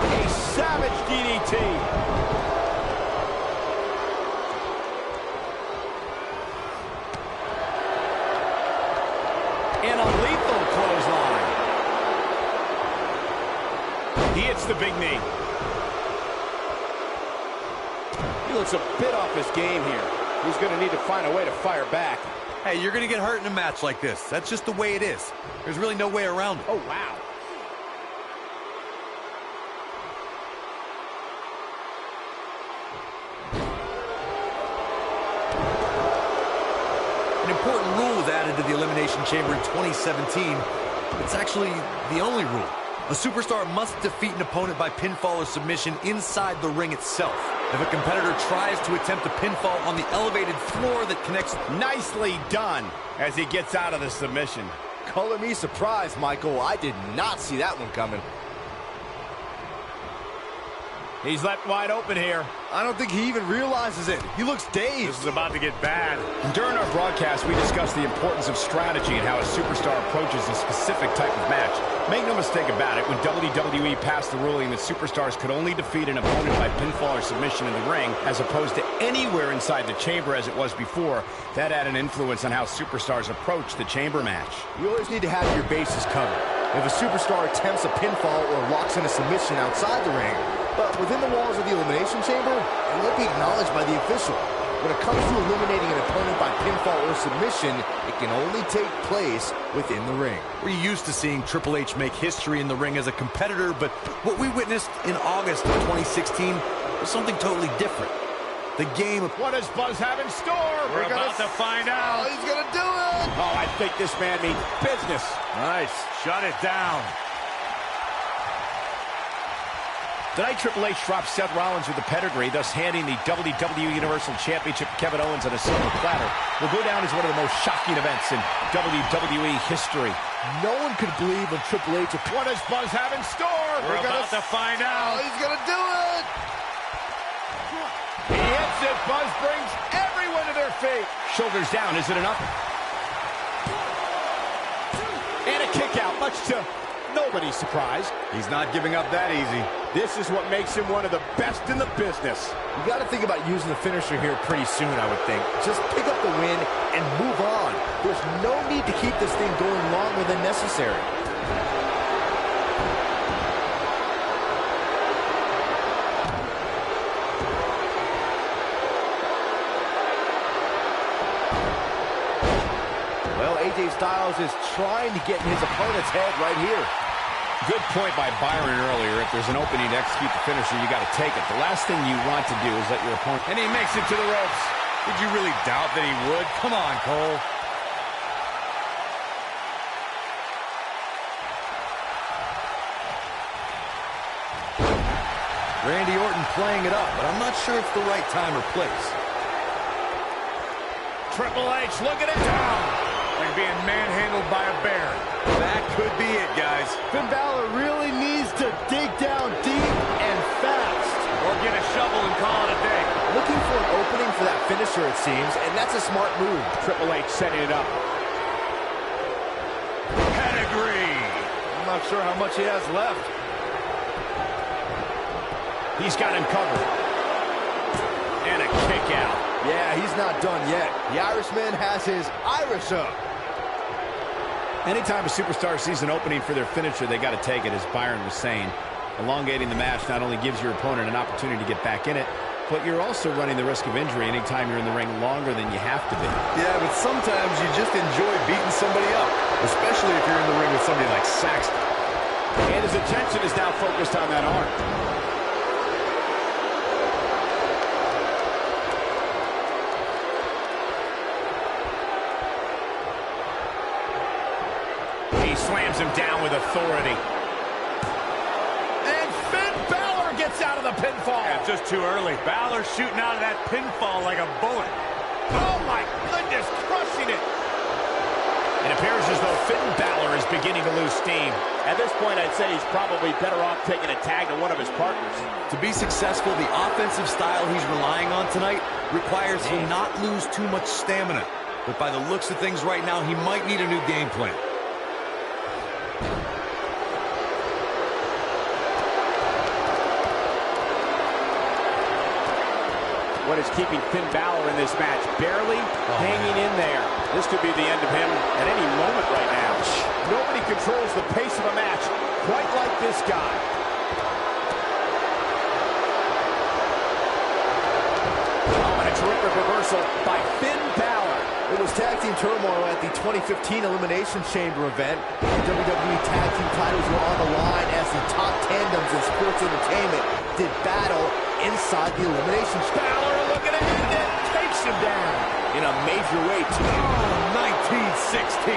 Speaker 5: A savage DDT. And a lethal clothesline. He hits the big knee. He looks a bit off his game here. He's going to need to find a way to fire back.
Speaker 10: Hey, you're going to get hurt in a match like this. That's just the way it is. There's really no way around it.
Speaker 5: Oh, wow.
Speaker 10: An important rule was added to the Elimination Chamber in 2017. It's actually the only rule. A superstar must defeat an opponent by pinfall or submission inside the ring itself. If a competitor tries to attempt a pinfall on the elevated floor that connects...
Speaker 5: Nicely done as he gets out of the submission.
Speaker 2: Color me surprised, Michael. I did not see that one coming.
Speaker 1: He's left wide open here.
Speaker 2: I don't think he even realizes it. He looks dazed.
Speaker 1: This is about to get bad.
Speaker 5: During our broadcast, we discussed the importance of strategy and how a superstar approaches a specific type of match. Make no mistake about it, when WWE passed the ruling that superstars could only defeat an opponent by pinfall or submission in the ring, as opposed to anywhere inside the chamber as it was before, that had an influence on how superstars approach the chamber match.
Speaker 2: You always need to have your bases covered. If a superstar attempts a pinfall or locks in a submission outside the ring, but within the walls of the Elimination Chamber, it won't be acknowledged by the official. When it comes to eliminating an opponent by pinfall or submission, it can only take place within the ring.
Speaker 10: We're used to seeing Triple H make history in the ring as a competitor, but what we witnessed in August of 2016 was something totally different. The game of...
Speaker 1: What does Buzz have in store? We're about to find out.
Speaker 2: Oh, he's going to do it!
Speaker 5: Oh, I think this man means business.
Speaker 1: Nice. Shut it down.
Speaker 5: Tonight, Triple H drops Seth Rollins with the pedigree, thus handing the WWE Universal Championship to Kevin Owens on a silver platter. Will go down as one of the most shocking events in WWE history.
Speaker 2: No one could believe when Triple H...
Speaker 1: What does Buzz have in store? We're about to find out.
Speaker 2: Oh, he's going to do it!
Speaker 1: He hits it. Buzz brings everyone to their feet.
Speaker 5: Shoulders down, is it enough? And a kick out, much to nobody's surprise.
Speaker 10: He's not giving up that easy.
Speaker 5: This is what makes him one of the best in the business.
Speaker 2: You got to think about using the finisher here pretty soon, I would think. Just pick up the win and move on. There's no need to keep this thing going longer than necessary. Well, AJ Styles is trying to get in his opponent's head right here.
Speaker 5: Good point by Byron earlier. If there's an opening to execute the finisher, you got to take it. The last thing you want to do is let your opponent...
Speaker 1: And he makes it to the ropes.
Speaker 10: Did you really doubt that he would? Come on, Cole. Randy Orton playing it up, but I'm not sure it's the right time or place.
Speaker 1: Triple H looking it down. Like being manhandled by a bear.
Speaker 10: That could be it, guys.
Speaker 2: Finn Balor really needs to dig down deep and fast.
Speaker 1: Or get a shovel and call it a day.
Speaker 2: Looking for an opening for that finisher, it seems, and that's a smart move.
Speaker 5: Triple H setting it up.
Speaker 1: Pedigree.
Speaker 2: I'm not sure how much he has left.
Speaker 5: He's got him covered. And a kick out.
Speaker 2: Yeah, he's not done yet. The Irishman has his Irish up.
Speaker 5: Anytime a superstar sees an opening for their finisher, they got to take it, as Byron was saying. Elongating the match not only gives your opponent an opportunity to get back in it, but you're also running the risk of injury anytime you're in the ring longer than you have to be.
Speaker 10: Yeah, but sometimes you just enjoy beating somebody up, especially if you're in the ring with somebody like Saxton.
Speaker 4: And his attention is now focused on that arm. He slams him down with authority.
Speaker 1: And Finn Balor gets out of the pinfall. Yeah, just too early. Balor shooting out of that pinfall like a bullet. Oh my goodness, crushing it.
Speaker 4: It appears as though Finn Balor is beginning to lose steam. At this point, I'd say he's probably better off taking a tag to one of his partners.
Speaker 10: To be successful, the offensive style he's relying on tonight requires him not lose too much stamina. But by the looks of things right now, he might need a new game plan.
Speaker 4: What is keeping Finn Balor in this match? Barely hanging in there. This could be the end of him at any moment right now. Nobody controls the pace of a match quite like this guy. Oh, and a terrific reversal by Finn Balor.
Speaker 2: It was tag team turmoil at the 2015 Elimination Chamber event. The WWE tag team titles were on the line as the top tandems in sports entertainment did battle inside the Elimination Chamber.
Speaker 1: Balor looking to end it, takes him down.
Speaker 2: In a major way, too.
Speaker 1: 1916.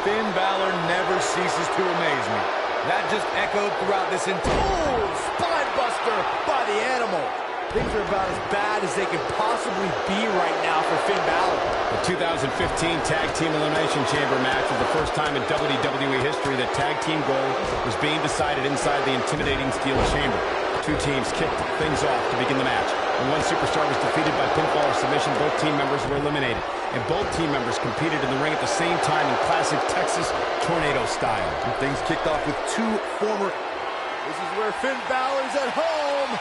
Speaker 10: Finn Balor never ceases to amaze me. That just echoed throughout this entire...
Speaker 2: Spine buster by the Animal. Things are about as bad as they can possibly be right now for Finn Balor.
Speaker 5: The 2015 Tag Team Elimination Chamber match was the first time in WWE history that tag team gold was being decided inside the intimidating steel chamber. Two teams kicked things off to begin the match. When one superstar was defeated by pinfall or submission, both team members were eliminated. And both team members competed in the ring at the same time in classic Texas tornado style.
Speaker 10: And things kicked off with two former...
Speaker 2: This is where Finn Balor's at home.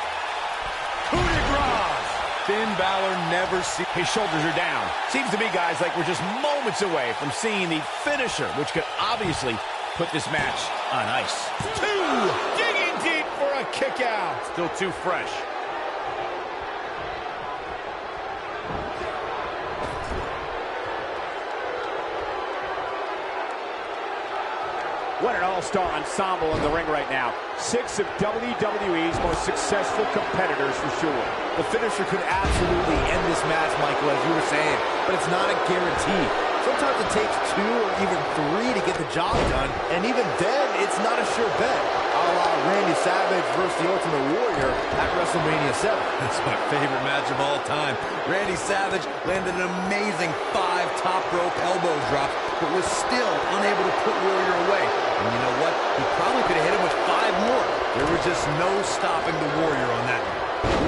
Speaker 1: Coup de grace.
Speaker 10: Finn Balor never sees...
Speaker 4: His shoulders are down. Seems to me, guys, like we're just moments away from seeing the finisher, which could obviously put this match on ice.
Speaker 1: Two, digging deep for a kick out. Still too fresh.
Speaker 4: What an all-star ensemble in the ring right now. 6 of WWE's most successful competitors for sure.
Speaker 2: The finisher could absolutely end this match, Michael, as you were saying, but it's not a guarantee. Sometimes it takes 2 or even 3 to get the job done, and even then, it's not a sure bet. A la Randy Savage versus the Ultimate Warrior at WrestleMania 7.
Speaker 10: That's my favorite match of all time. Randy Savage landed an amazing 5 top rope elbow drop, but was still unable to put Warrior away. And you know what? He probably could have hit him with 5 more. There was just no stopping the Warrior on that one.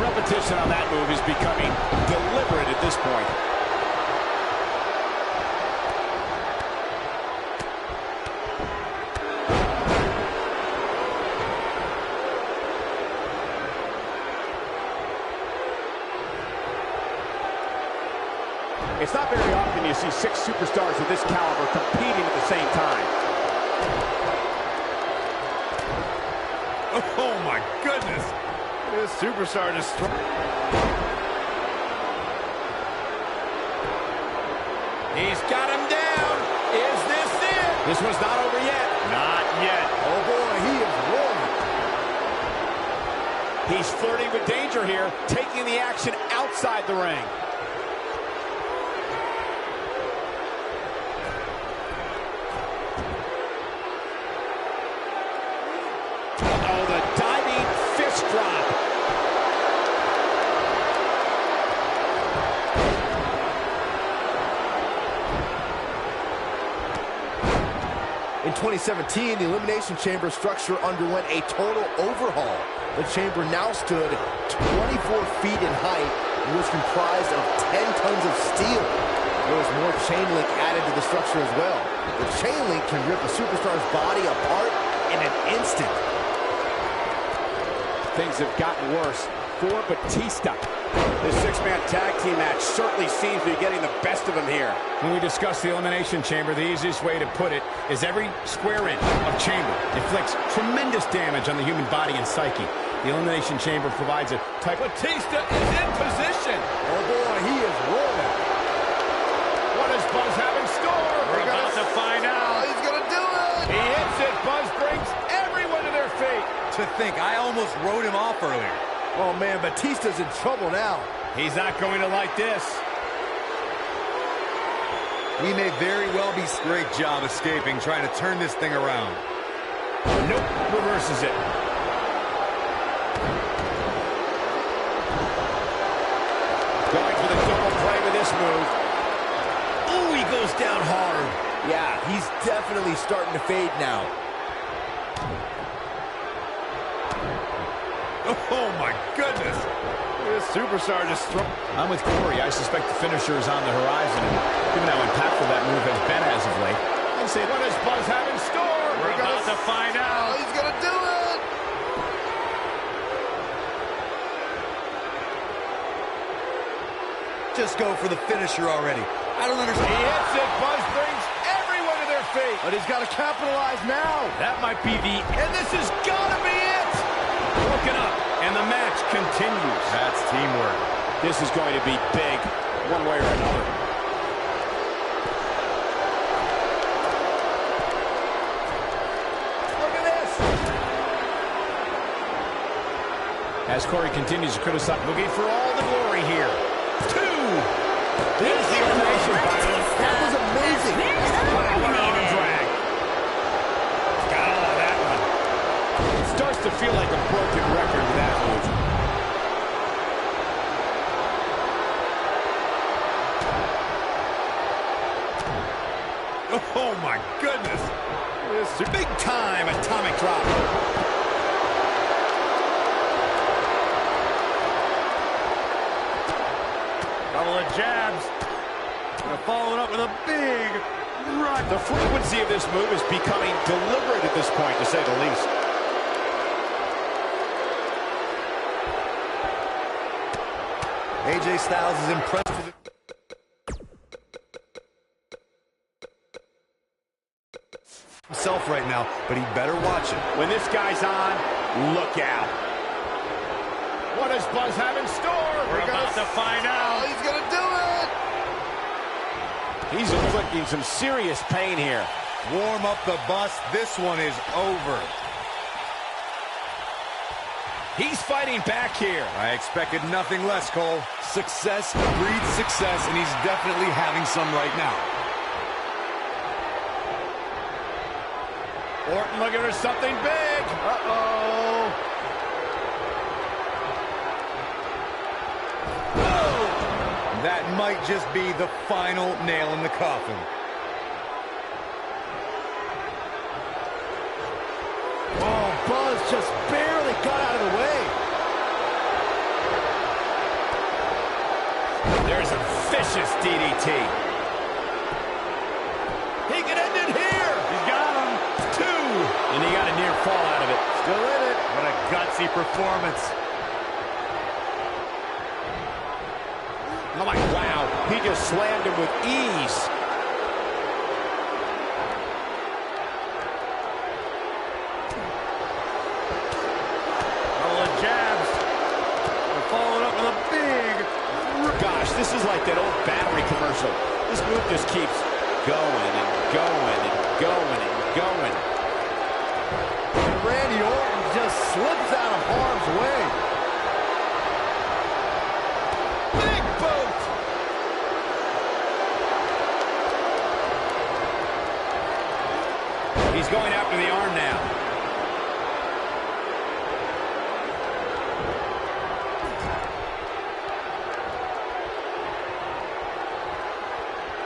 Speaker 4: Repetition on that move is becoming deliberate at this point. It's not very often you see 6 superstars of this caliber competing at the same time.
Speaker 1: Oh my goodness. This superstar just... He's got him down. Is this it?
Speaker 4: This one's not over yet.
Speaker 1: Not yet.
Speaker 2: Oh boy, he is rolling.
Speaker 4: He's flirting with danger here, taking the action outside the ring. Oh, the diving fist drop.
Speaker 2: In 2017, the Elimination Chamber structure underwent a total overhaul. The chamber now stood 24 feet in height and was comprised of 10 tons of steel. There was more chain link added to the structure as well. The chain link can rip a superstar's body apart in an instant.
Speaker 4: Things have gotten worse for Batista. This 6-man tag team match certainly seems to be getting the best of him here.
Speaker 5: When we discuss the Elimination Chamber, the easiest way to put it is every square inch of chamber inflicts tremendous damage on the human body and psyche. The Elimination Chamber provides a type...
Speaker 1: Batista is in position.
Speaker 2: Oh boy, he is rolling.
Speaker 1: What does Buzz have in store? We're about to find out.
Speaker 2: He's gonna do it.
Speaker 1: He hits it. Buzz brings everyone
Speaker 10: almost wrote him off earlier.
Speaker 2: Oh, man, Batista's in trouble now.
Speaker 5: He's not going to like this.
Speaker 10: He may very well be great job escaping, trying to turn this thing around.
Speaker 5: Nope, reverses it. Going for the double play with this move. Ooh, he goes down hard.
Speaker 2: Yeah, he's definitely starting to fade now.
Speaker 12: Oh, my goodness.
Speaker 5: This superstar just struck. I'm with Corey. I suspect the finisher is on the horizon. And given how impactful that move has been as of late, I'd say, what does Buzz have in store?
Speaker 1: We're about to find out.
Speaker 2: He's going to do it.
Speaker 10: Just go for the finisher already. I don't understand.
Speaker 5: He hits it. Buzz brings everyone to their feet.
Speaker 2: But he's got to capitalize now.
Speaker 5: That might be the... And this has got to be it. Broken up. And the match continues.
Speaker 10: That's teamwork.
Speaker 5: This is going to be big, one way or another.
Speaker 2: Look at this.
Speaker 5: As Corey continues to criticize, looking for all the glory here. 2. There's the elimination.
Speaker 2: That was amazing.
Speaker 5: Wow, what an arm drag. Got all of that one. It starts to feel like a broken record with that move.
Speaker 12: Oh, my goodness.
Speaker 5: This is a big-time atomic drop.
Speaker 1: Couple of jabs. And followed up with a big right.
Speaker 5: The frequency of this move is becoming deliberate at this point, to say the least.
Speaker 10: AJ Styles is impressed with it. Himself right now, but he better watch it.
Speaker 5: When this guy's on, look out. What does Buzz have in store?
Speaker 1: We're about to find out.
Speaker 2: He's going to do it.
Speaker 5: He's inflicting some serious pain here.
Speaker 10: Warm up the bus. This one is over.
Speaker 5: He's fighting back here.
Speaker 10: I expected nothing less, Cole. Success breeds success, and he's definitely having some right now.
Speaker 5: Orton looking for something big.
Speaker 2: Uh-oh.
Speaker 10: That might just be the final nail in the coffin.
Speaker 2: Oh, Buzz just barely got out of the way.
Speaker 5: There's a vicious DDT. He can end it here.
Speaker 1: He's got him.
Speaker 5: 2. And he got a near fall out of it.
Speaker 2: Still in it.
Speaker 1: What a gutsy performance.
Speaker 5: I'm like, wow, he just slammed him with ease.
Speaker 1: Couple of jabs. And followed up with a big...
Speaker 5: Gosh, this is like that old battery commercial. This move just keeps going and going and going and going.
Speaker 2: And Randy Orton just slips out of harm's way.
Speaker 5: Big boot! He's going after the arm now.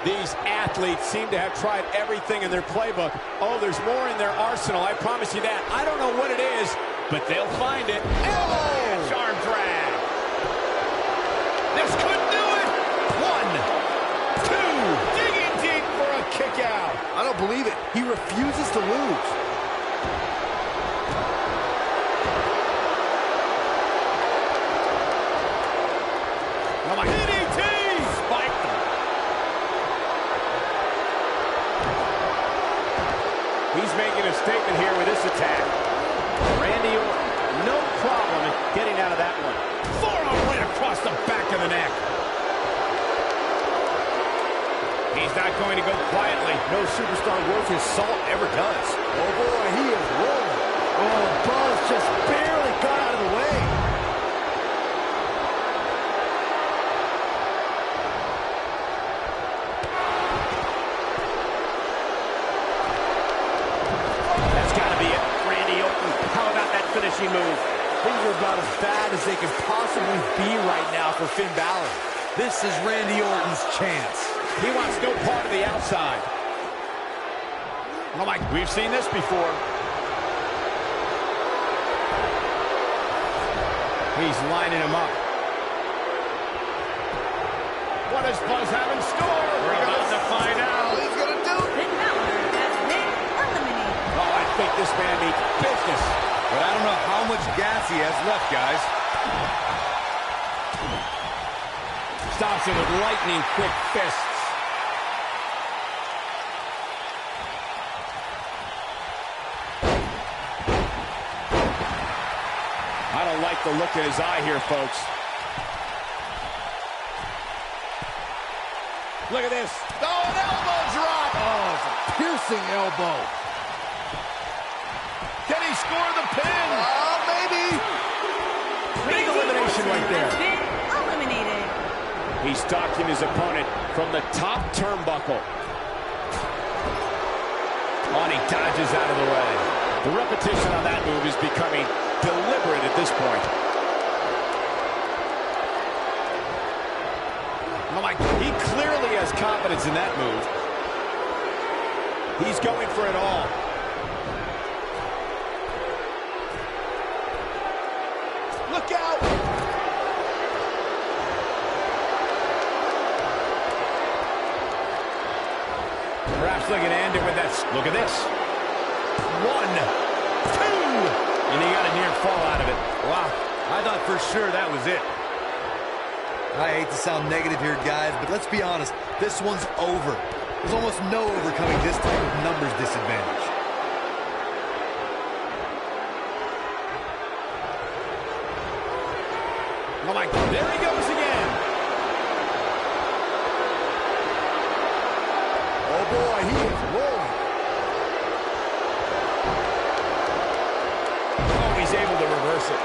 Speaker 5: These athletes seem to have tried everything in their playbook. Oh, there's more in their arsenal, I promise you that. I don't know what it is, but they'll find it. Avalanche arm drag. This could do it. 1, 2, digging deep for a kick out.
Speaker 2: I don't believe it. He refuses to lose.
Speaker 5: Oh my DDT! Spiked him. He's making a statement here with this attack. Randy Orton, no problem in getting out of that one. Forearm right across the back of the neck. He's not going to go quietly.
Speaker 2: No superstar worth his salt ever does. Oh boy, he is rolling. Oh, Buzz just barely got out of of the way.
Speaker 4: That's got to be it. Randy Orton, how about that finishing move?
Speaker 2: Things are about as bad as they could possibly be right now for Finn Balor. This is Randy Orton's chance.
Speaker 4: He wants no part of the outside.
Speaker 5: Oh my, we've seen this before. He's lining him up.
Speaker 1: What does Buzz have in store? We're about to find out.
Speaker 3: He's gonna do it.
Speaker 13: Finn Balor has been eliminated.
Speaker 4: Oh, I think this man needs business.
Speaker 10: But I don't know how much gas he has left, guys.
Speaker 4: Stops him with lightning quick fists. I don't like the look in his eye here, folks. Look at this.
Speaker 1: Oh, an elbow drop.
Speaker 2: Oh, it's a piercing elbow.
Speaker 1: Can he score the pin?
Speaker 3: Maybe.
Speaker 4: Big elimination right there.
Speaker 13: Has been eliminated.
Speaker 4: He's stalking his opponent from the top turnbuckle. Oh, and he dodges out of the way. The repetition on that move is becoming deliberate at this point.
Speaker 5: Oh my,
Speaker 4: He clearly has confidence in that move. He's going for it all.
Speaker 2: Look out!
Speaker 5: perhaps looking to end it with that. Look at this. 1, 2. And he got a near fall out of it.
Speaker 10: Wow, I thought for sure that was it. I hate to sound negative here, guys, but let's be honest. This one's over. There's almost no overcoming this type of numbers disadvantage.
Speaker 5: Oh my, there he goes again.
Speaker 2: Oh boy, he is rolling.
Speaker 5: Oh, he's able to reverse it.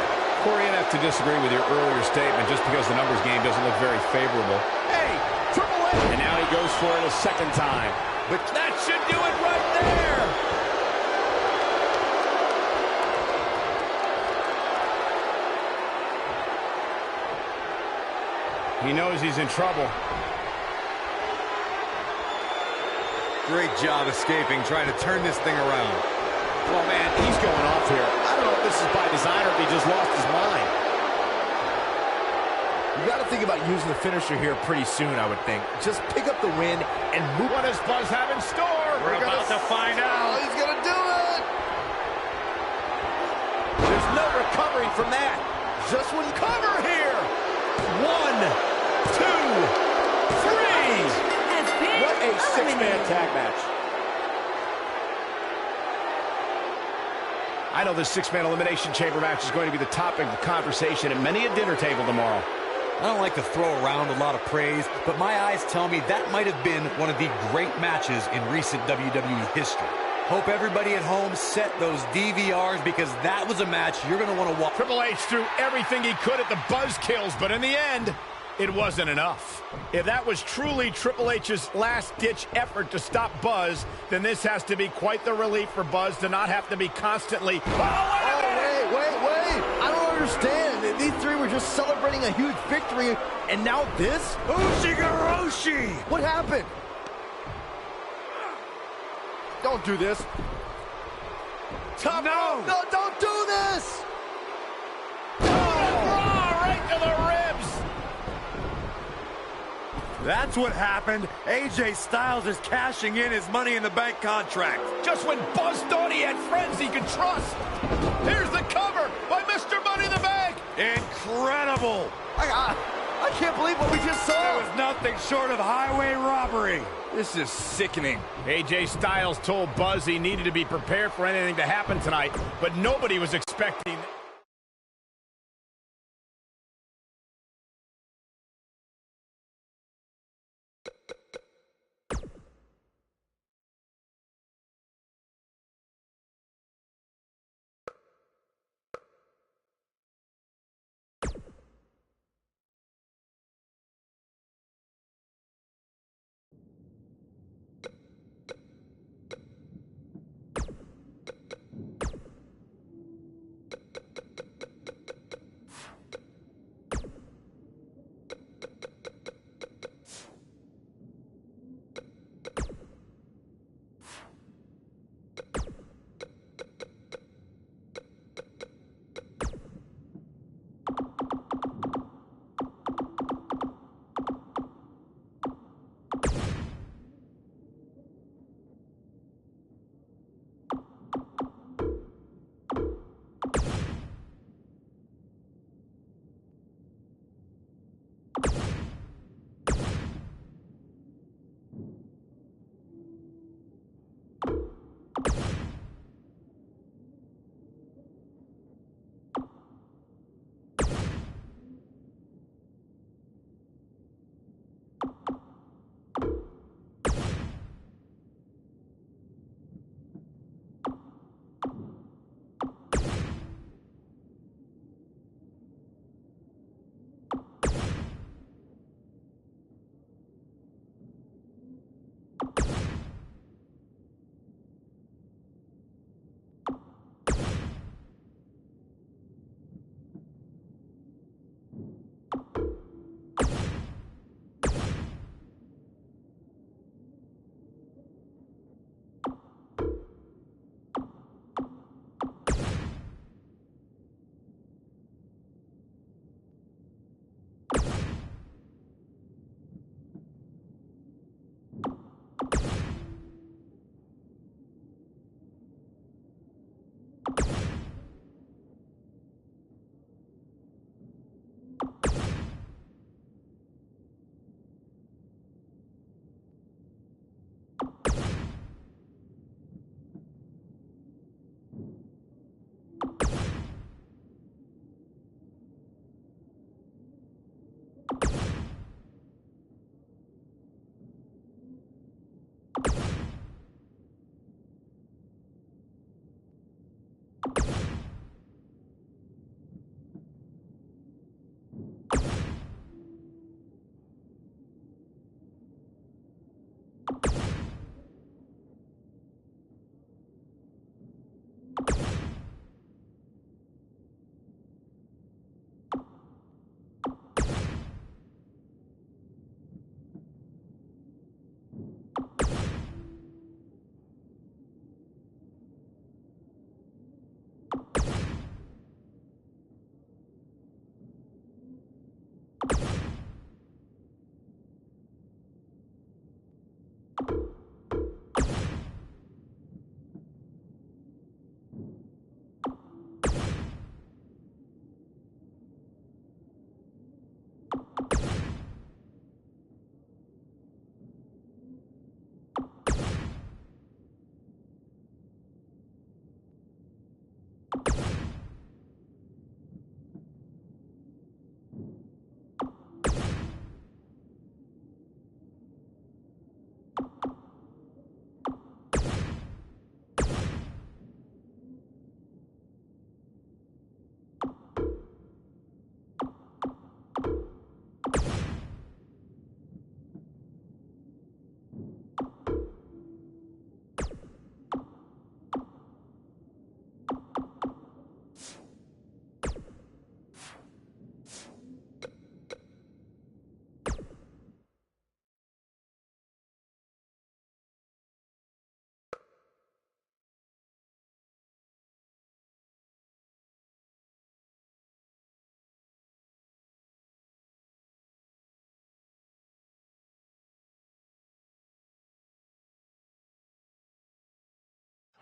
Speaker 5: Corey, I'd have to disagree with your earlier statement just because the numbers game doesn't look very favorable.
Speaker 1: Hey, Triple H.
Speaker 5: And now he goes for it a second time.
Speaker 1: But that should do it right there.
Speaker 5: He knows he's in trouble.
Speaker 10: Great job escaping, trying to turn this thing around.
Speaker 4: Oh, man, he's going off here. I don't know if this is by design or if he just lost his mind.
Speaker 2: You got to think about using the finisher here pretty soon, I would think. Just pick up the win and move.
Speaker 1: What does Buzz have in store? We're about to find out.
Speaker 3: He's gonna do it.
Speaker 4: There's no recovering from that.
Speaker 2: Just when
Speaker 1: Cover here. 1, 2, 3.
Speaker 13: Has been
Speaker 4: What a six-man
Speaker 13: eliminated.
Speaker 4: tag match.
Speaker 5: I know this six-man elimination chamber match is going to be the topic of conversation at many a dinner table tomorrow.
Speaker 10: I don't like to throw around a lot of praise, but my eyes tell me that might have been one of the great matches in recent WWE history. Hope everybody at home set those DVRs because that was a match you're going to want to watch.
Speaker 1: Triple H threw everything he could at the Buzz kills, but in the end, it wasn't enough. If that was truly Triple H's last-ditch effort to stop Buzz, then this has to be quite the relief for Buzz to not have to be constantly...
Speaker 2: Oh, wait. I don't understand. These three were just celebrating a huge victory, and now this?
Speaker 1: Ushigoroshi!
Speaker 2: What happened? Don't do this.
Speaker 1: No,
Speaker 2: don't do this!
Speaker 1: Right to the ribs!
Speaker 14: That's what happened. AJ Styles is cashing in his Money in the Bank contract.
Speaker 1: Just when Buzz thought he had friends he could trust. Here's the cover by Mr. Money in the Bank.
Speaker 14: Incredible.
Speaker 2: I can't believe what we just saw.
Speaker 14: It was nothing short of highway robbery.
Speaker 2: This is sickening.
Speaker 1: AJ Styles told Buzz he needed to be prepared for anything to happen tonight, but nobody was expecting...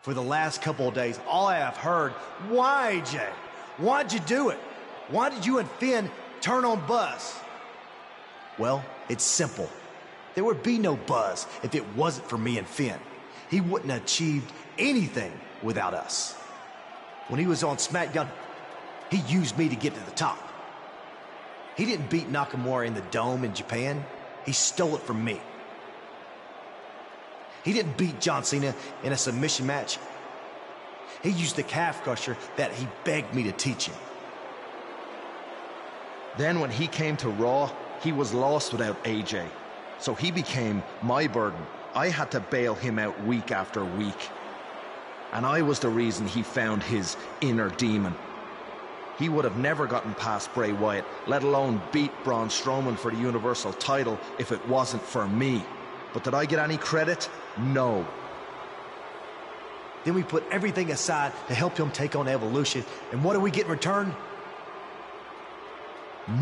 Speaker 15: For the last couple of days, all I have heard, why, Jay? Why'd you do it? Why did you and Finn turn on Buzz? Well, it's simple. There would be no Buzz if it wasn't for me and Finn. He wouldn't have achieved anything without us. When he was on SmackDown, he used me to get to the top. He didn't beat Nakamura in the Dome in Japan. He stole it from me. He didn't beat John Cena in a submission match. He used the calf crusher that he begged me to teach him.
Speaker 9: Then when he came to Raw, he was lost without AJ. So he became my burden. I had to bail him out week after week. And I was the reason he found his inner demon. He would have never gotten past Bray Wyatt, let alone beat Braun Strowman for the Universal title if it wasn't for me. But did I get any credit? No.
Speaker 15: Then we put everything aside to help him take on Evolution. And what do we get in return?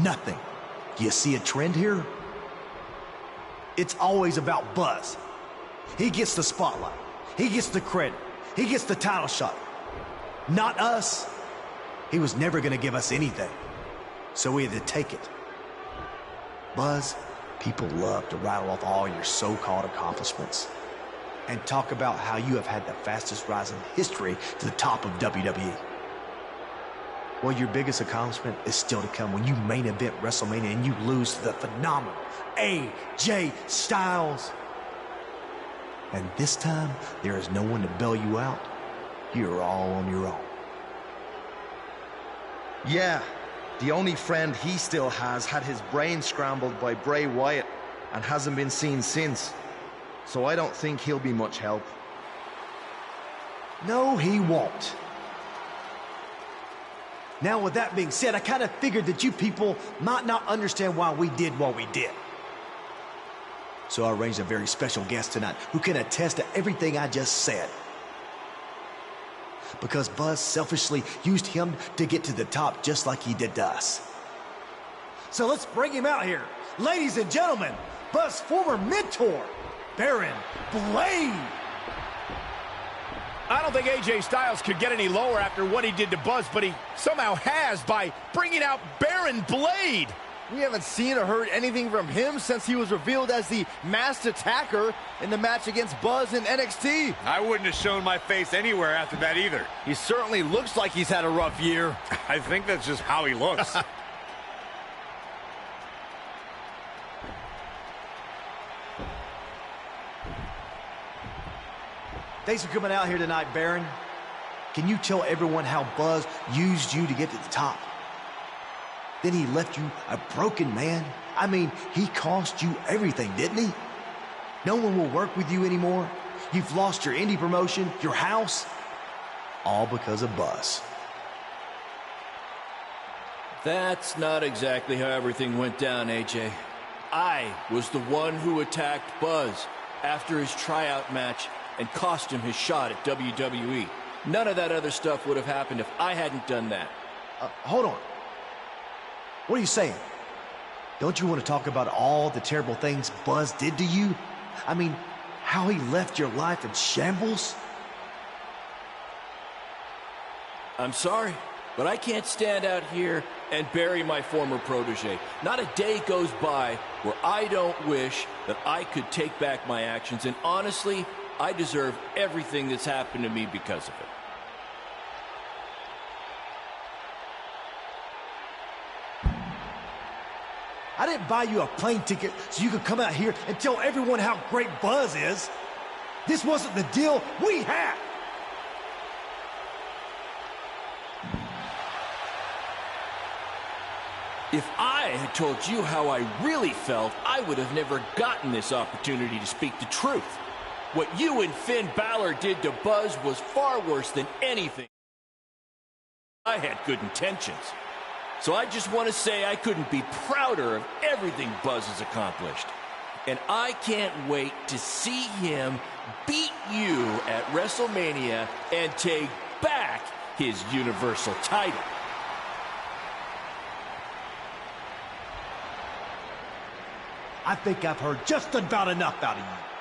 Speaker 15: Nothing. Do you see a trend here? It's always about Buzz. He gets the spotlight. He gets the credit. He gets the title shot. Not us. He was never going to give us anything. So we had to take it. Buzz, people love to rattle off all your so-called accomplishments and talk about how you have had the fastest rise in history to the top of WWE. Well, your biggest accomplishment is still to come when you main event WrestleMania and you lose to the phenomenal AJ Styles. And this time, there is no one to bail you out. You're all on your own.
Speaker 9: Yeah, the only friend he still has had his brain scrambled by Bray Wyatt and hasn't been seen since. So I don't think he'll be much help.
Speaker 15: No, he won't. Now, with that being said, I kind of figured that you people might not understand why we did what we did. So I arranged a very special guest tonight who can attest to everything I just said. Because Buzz selfishly used him to get to the top just like he did to us. So let's bring him out here. Ladies and gentlemen, Buzz's former mentor, Baron Blade.
Speaker 4: I don't think AJ Styles could get any lower after what he did to Buzz, but he somehow has by bringing out Baron Blade.
Speaker 2: We haven't seen or heard anything from him since he was revealed as the masked attacker in the match against Buzz in NXT.
Speaker 14: I wouldn't have shown my face anywhere after that either.
Speaker 2: He certainly looks like he's had a rough year.
Speaker 14: I think that's just how he looks.
Speaker 15: Thanks for coming out here tonight, Baron. Can you tell everyone how Buzz used you to get to the top? Then he left you a broken man. I mean, he cost you everything, didn't he? No one will work with you anymore. You've lost your indie promotion, your house, all because of Buzz.
Speaker 16: That's not exactly how everything went down, AJ. I was the one who attacked Buzz after his tryout match and cost him his shot at WWE. None of that other stuff would have happened if I hadn't done that.
Speaker 15: Hold on. What are you saying? Don't you want to talk about all the terrible things Buzz did to you? I mean, how he left your life in shambles?
Speaker 16: I'm sorry, but I can't stand out here and bury my former protege. Not a day goes by where I don't wish that I could take back my actions, and honestly, I deserve everything that's happened to me because of it.
Speaker 15: I didn't buy you a plane ticket so you could come out here and tell everyone how great Buzz is. This wasn't the deal we had.
Speaker 16: If I had told you how I really felt, I would have never gotten this opportunity to speak the truth. What you and Finn Balor did to Buzz was far worse than anything. I had good intentions. So I just want to say I couldn't be prouder of everything Buzz has accomplished. And I can't wait to see him beat you at WrestleMania and take back his Universal title.
Speaker 15: I think I've heard just about enough out of you.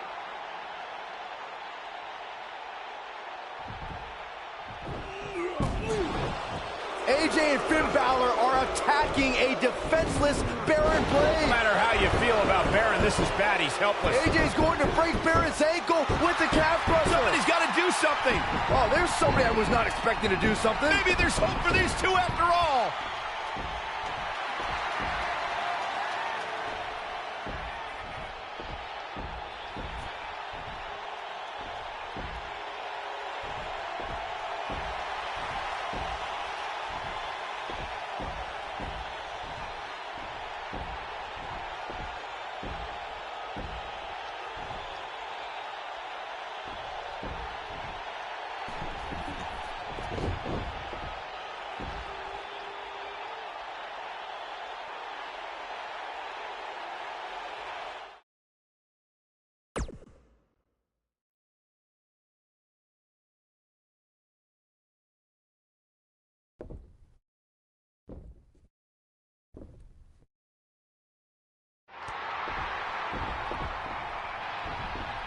Speaker 2: AJ and Finn Balor are attacking a defenseless Baron Blade.
Speaker 4: No matter how you feel about Baron, this is bad. He's helpless.
Speaker 2: AJ's going to break Baron's ankle with the calf crusher.
Speaker 4: Somebody's got to do something.
Speaker 2: Oh, there's somebody I was not expecting to do something.
Speaker 4: Maybe there's hope for these two after all.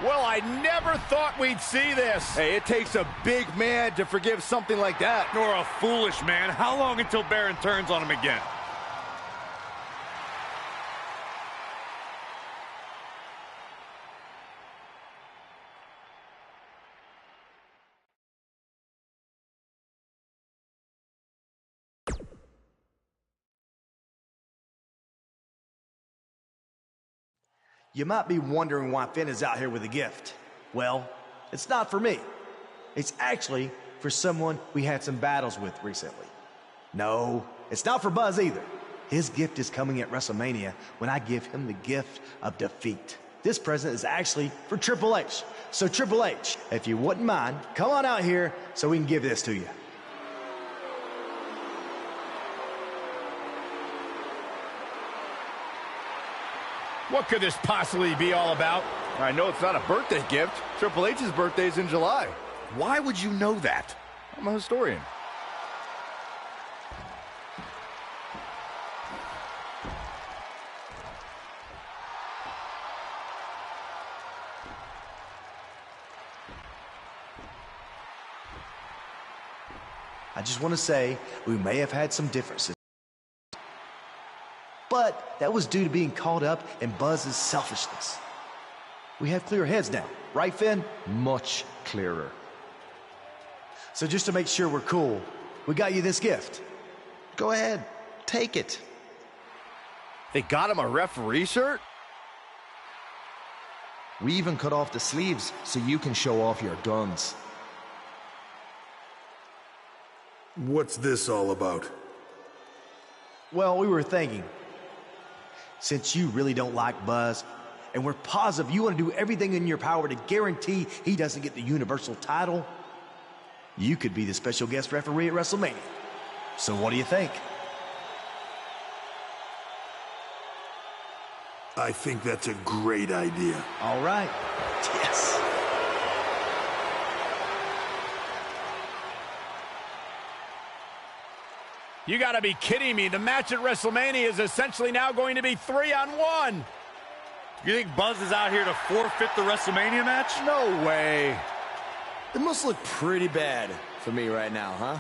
Speaker 4: Well, I never thought we'd see this.
Speaker 2: Hey, it takes a big man to forgive something like that.
Speaker 14: Nor a foolish man. How long until Baron turns on him again?
Speaker 15: You might be wondering why Finn is out here with a gift. Well, it's not for me. It's actually for someone we had some battles with recently. No, it's not for Buzz either. His gift is coming at WrestleMania when I give him the gift of defeat. This present is actually for Triple H. So Triple H, if you wouldn't mind, come on out here so we can give this to you.
Speaker 4: What could this possibly be all about?
Speaker 2: I know it's not a birthday gift. Triple H's birthday is in July.
Speaker 14: Why would you know that?
Speaker 2: I'm a historian.
Speaker 15: I just want to say we may have had some differences. But that was due to being caught up in Buzz's selfishness. We have clear heads now, right, Finn?
Speaker 9: Much clearer.
Speaker 15: So just to make sure we're cool, we got you this gift.
Speaker 9: Go ahead, take it.
Speaker 2: They got him a referee shirt?
Speaker 9: We even cut off the sleeves so you can show off your guns.
Speaker 6: What's this all about?
Speaker 15: Well, we were thinking, since you really don't like Buzz, and we're positive you want to do everything in your power to guarantee he doesn't get the Universal title, you could be the special guest referee at WrestleMania. So what do you think?
Speaker 6: I think that's a great idea.
Speaker 15: All right. Yes.
Speaker 4: You gotta be kidding me. The match at WrestleMania is essentially now going to be 3-on-1.
Speaker 14: You think Buzz is out here to forfeit the WrestleMania match?
Speaker 2: No way.
Speaker 11: It must look pretty bad for me right now, huh?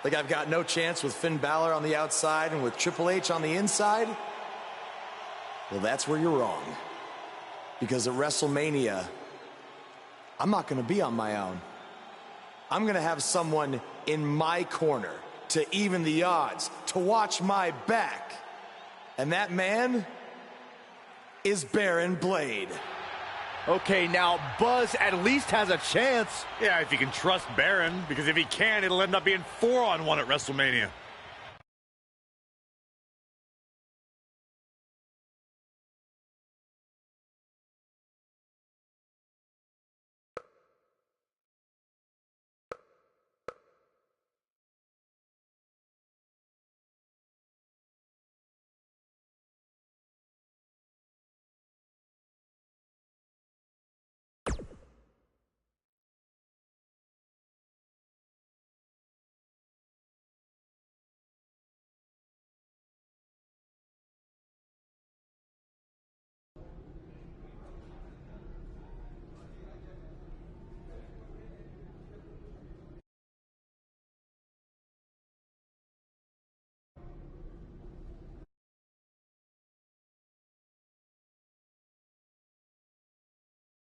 Speaker 11: Like I've got no chance with Finn Balor on the outside and with Triple H on the inside? Well, that's where you're wrong. Because at WrestleMania, I'm not going to be on my own. I'm going to have someone in my corner to even the odds, to watch my back. And that man is Baron Blade.
Speaker 2: Okay, now Buzz at least has a chance.
Speaker 14: Yeah, if you can trust Baron, because if he can, it'll end up being 4-on-1 at WrestleMania.